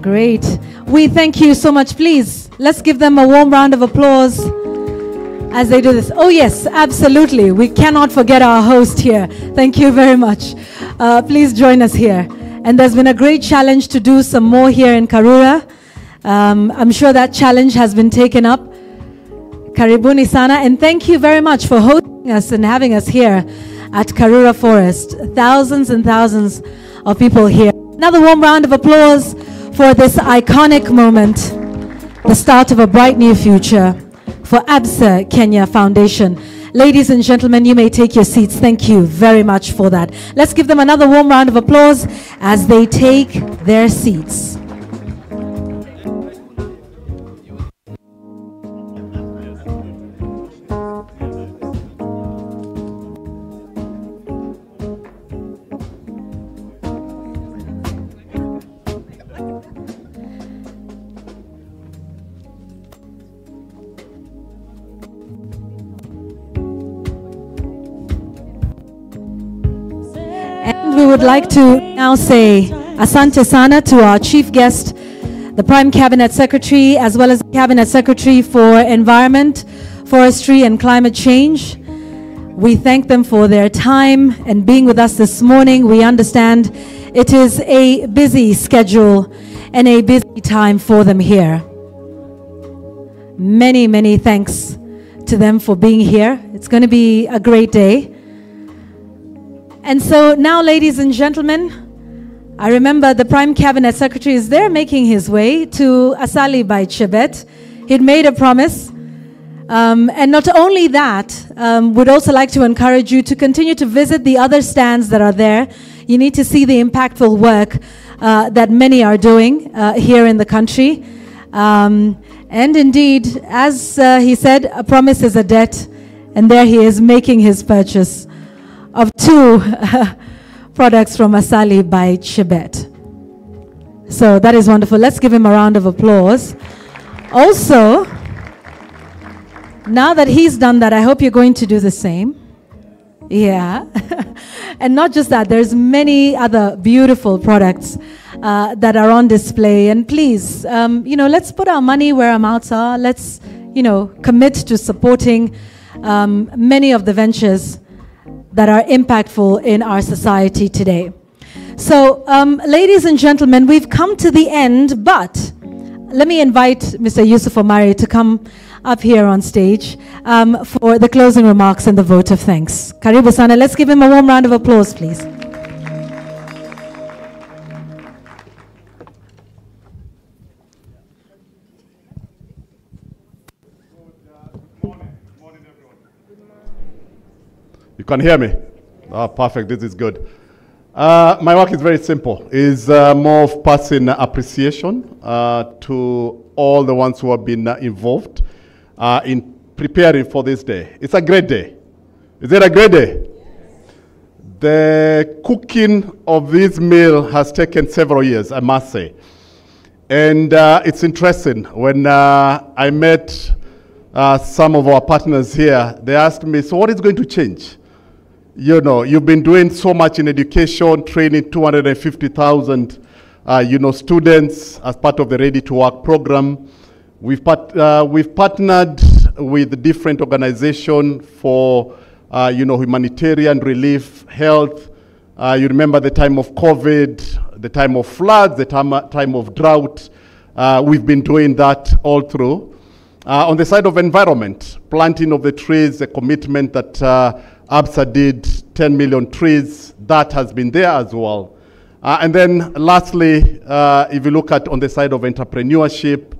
Great. We thank you so much. Please, let's give them a warm round of applause. as they do this. Oh yes, absolutely. We cannot forget our host here. Thank you very much. Please join us here. And there's been a great challenge to do some more here in Karura. I'm sure that challenge has been taken up. Karibuni sana, and thank you very much for hosting us and having us here at Karura Forest. Thousands and thousands of people here. Another warm round of applause for this iconic moment, the start of a bright new future for Absa Kenya Foundation. Ladies and gentlemen, you may take your seats. Thank you very much for that. Let's give them another warm round of applause as they take their seats. We would like to now say Asante Sana to our chief guest, the Prime Cabinet Secretary, as well as the Cabinet Secretary for Environment, Forestry and Climate Change. We thank them for their time and being with us this morning. We understand it is a busy schedule and a busy time for them here. Many, many thanks to them for being here. It's going to be a great day. And so now, ladies and gentlemen, I remember the Prime Cabinet Secretary is there making his way to Asali by Chebet. He'd made a promise. And not only that, we'd also like to encourage you to continue to visit the other stands that are there. You need to see the impactful work that many are doing here in the country. And indeed, as he said, a promise is a debt. And there he is making his purchase of 2 products from Asali by Chebet. So that is wonderful. Let's give him a round of applause. Also, now that he's done that, I hope you're going to do the same. Yeah. And not just that, there's many other beautiful products that are on display. And please, let's put our money where our mouths are. Let's, commit to supporting many of the ventures that are impactful in our society today. So, ladies and gentlemen, we've come to the end, but let me invite Mr. Yusuf Omari to come up here on stage for the closing remarks and the vote of thanks. Karibu sana. Let's give him a warm round of applause, please. You can hear me? Oh, perfect. This is good. My work is very simple. It's more of passing appreciation to all the ones who have been involved in preparing for this day. It's a great day. Is it a great day? The cooking of this meal has taken several years, I must say. And it's interesting. When I met some of our partners here, they asked me, so what is going to change? You've been doing so much in education, training 250,000, students as part of the Ready to Work program. We've partnered with different organizations for, humanitarian relief, health. You remember the time of COVID, the time of floods, the time of drought. We've been doing that all through. On the side of environment, planting of the trees, a commitment that Absa did, 10 million trees, that has been there as well. And then lastly, if you look at on the side of entrepreneurship,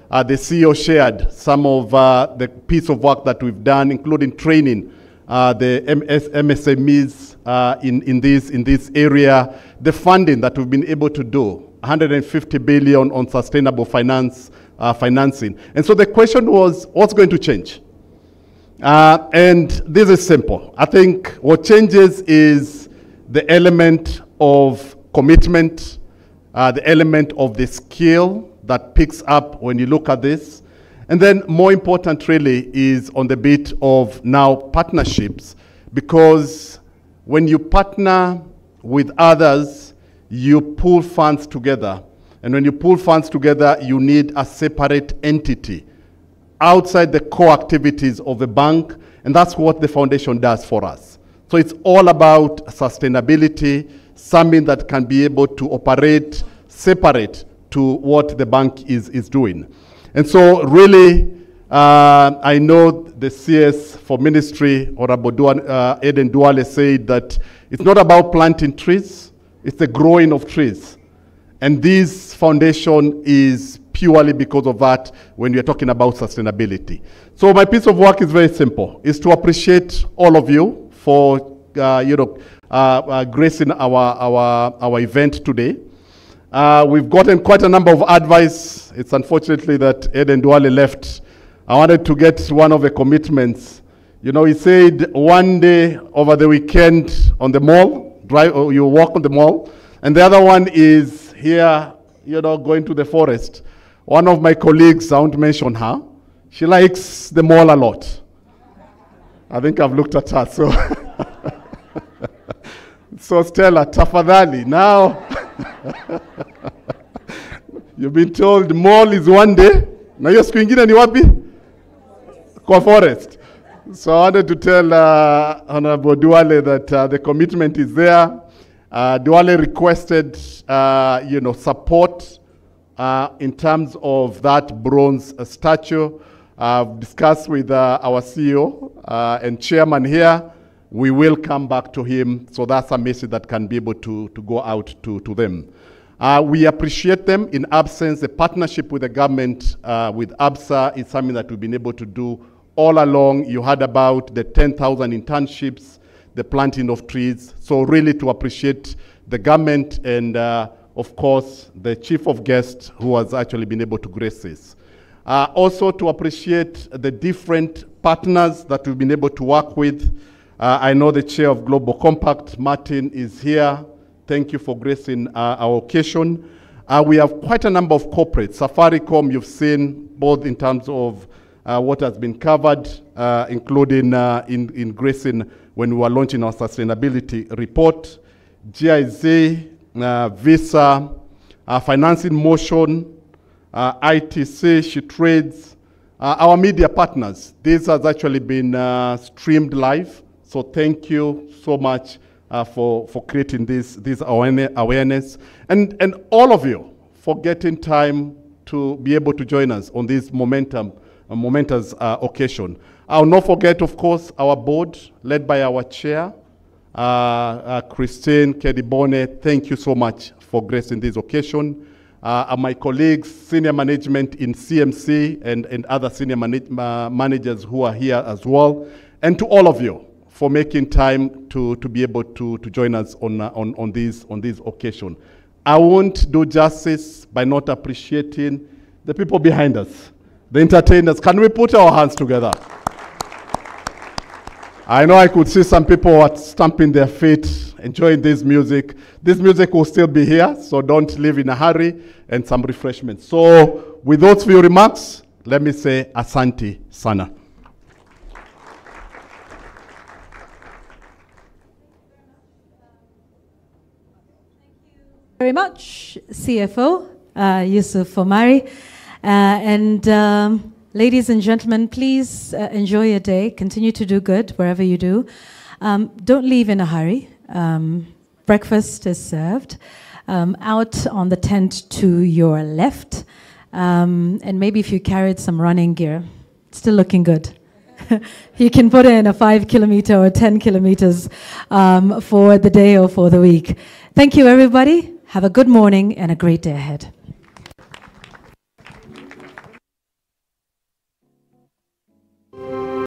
the CEO shared some of the piece of work that we've done, including training the MSMEs in this area, the funding that we've been able to do, 150 billion on sustainable financing. And so the question was, what's going to change? And this is simple. I think what changes is the element of commitment, the element of the skill that picks up when you look at this. And then more important really is on the bit of now partnerships, because when you partner with others, you pull funds together. And when you pull funds together, you need a separate entity. outside the core activities of the bank, and that's what the foundation does for us. So it's all about sustainability, something that can be able to operate separate to what the bank is doing. And so really, I know the CS for Ministry, Honorable Eden Duale, said that it's not about planting trees, it's the growing of trees. And this foundation is purely because of that when we are talking about sustainability. So my piece of work is very simple. It's to appreciate all of you for gracing our event today. We've gotten quite a number of advice. It's unfortunately that Eden Duale left. I wanted to get one of the commitments. You know, he said one day over the weekend on the mall, you walk on the mall, and the other one is here, going to the forest. One of my colleagues, I won't mention her, she likes the mall a lot. I think I've looked at her, so. So Stella, tafadhali, now, you've been told mall is one day, na hiyo siku ingine ni wapi? Kwa forest. So I wanted to tell Honorable Duale that the commitment is there. Duale requested, support in terms of that bronze statue. I've discussed with our CEO and chairman here. We will come back to him, so that's a message that can be able to go out to them. We appreciate them. In absence, the partnership with the government, with Absa, is something that we've been able to do all along. You heard about the 10,000 internships, the planting of trees. So really to appreciate the government and, of course, the chief of guests who has actually been able to grace this. Also to appreciate the different partners that we've been able to work with. I know the chair of Global Compact, Martin, is here. Thank you for gracing our occasion. We have quite a number of corporates. Safaricom, you've seen both in terms of what has been covered, including in gracing when we were launching our sustainability report. GIZ, Visa, Financing Motion, ITC, She Trades, our media partners. This has actually been streamed live. So thank you so much for creating this awareness. And all of you for getting time to be able to join us on this momentous occasion. I'll not forget, of course, our board, led by our chair, Christine Kedibone. Thank you so much for gracing this occasion. My colleagues, senior management in CMC and other senior managers who are here as well. And to all of you for making time to be able to join us on this occasion. I won't do justice by not appreciating the people behind us, the entertainers. Can we put our hands together? I know I could see some people are stamping their feet, enjoying this music. This music will still be here, so don't leave in a hurry, and some refreshments. So with those few remarks, let me say Asante Sana. Very much, CFO Yusuf Omari. Ladies and gentlemen, please enjoy your day. Continue to do good wherever you do. Don't leave in a hurry. Breakfast is served out on the tent to your left. And maybe if you carried some running gear, it's still looking good. You can put in a 5 kilometer or 10 kilometers for the day or for the week. Thank you, everybody. Have a good morning and a great day ahead.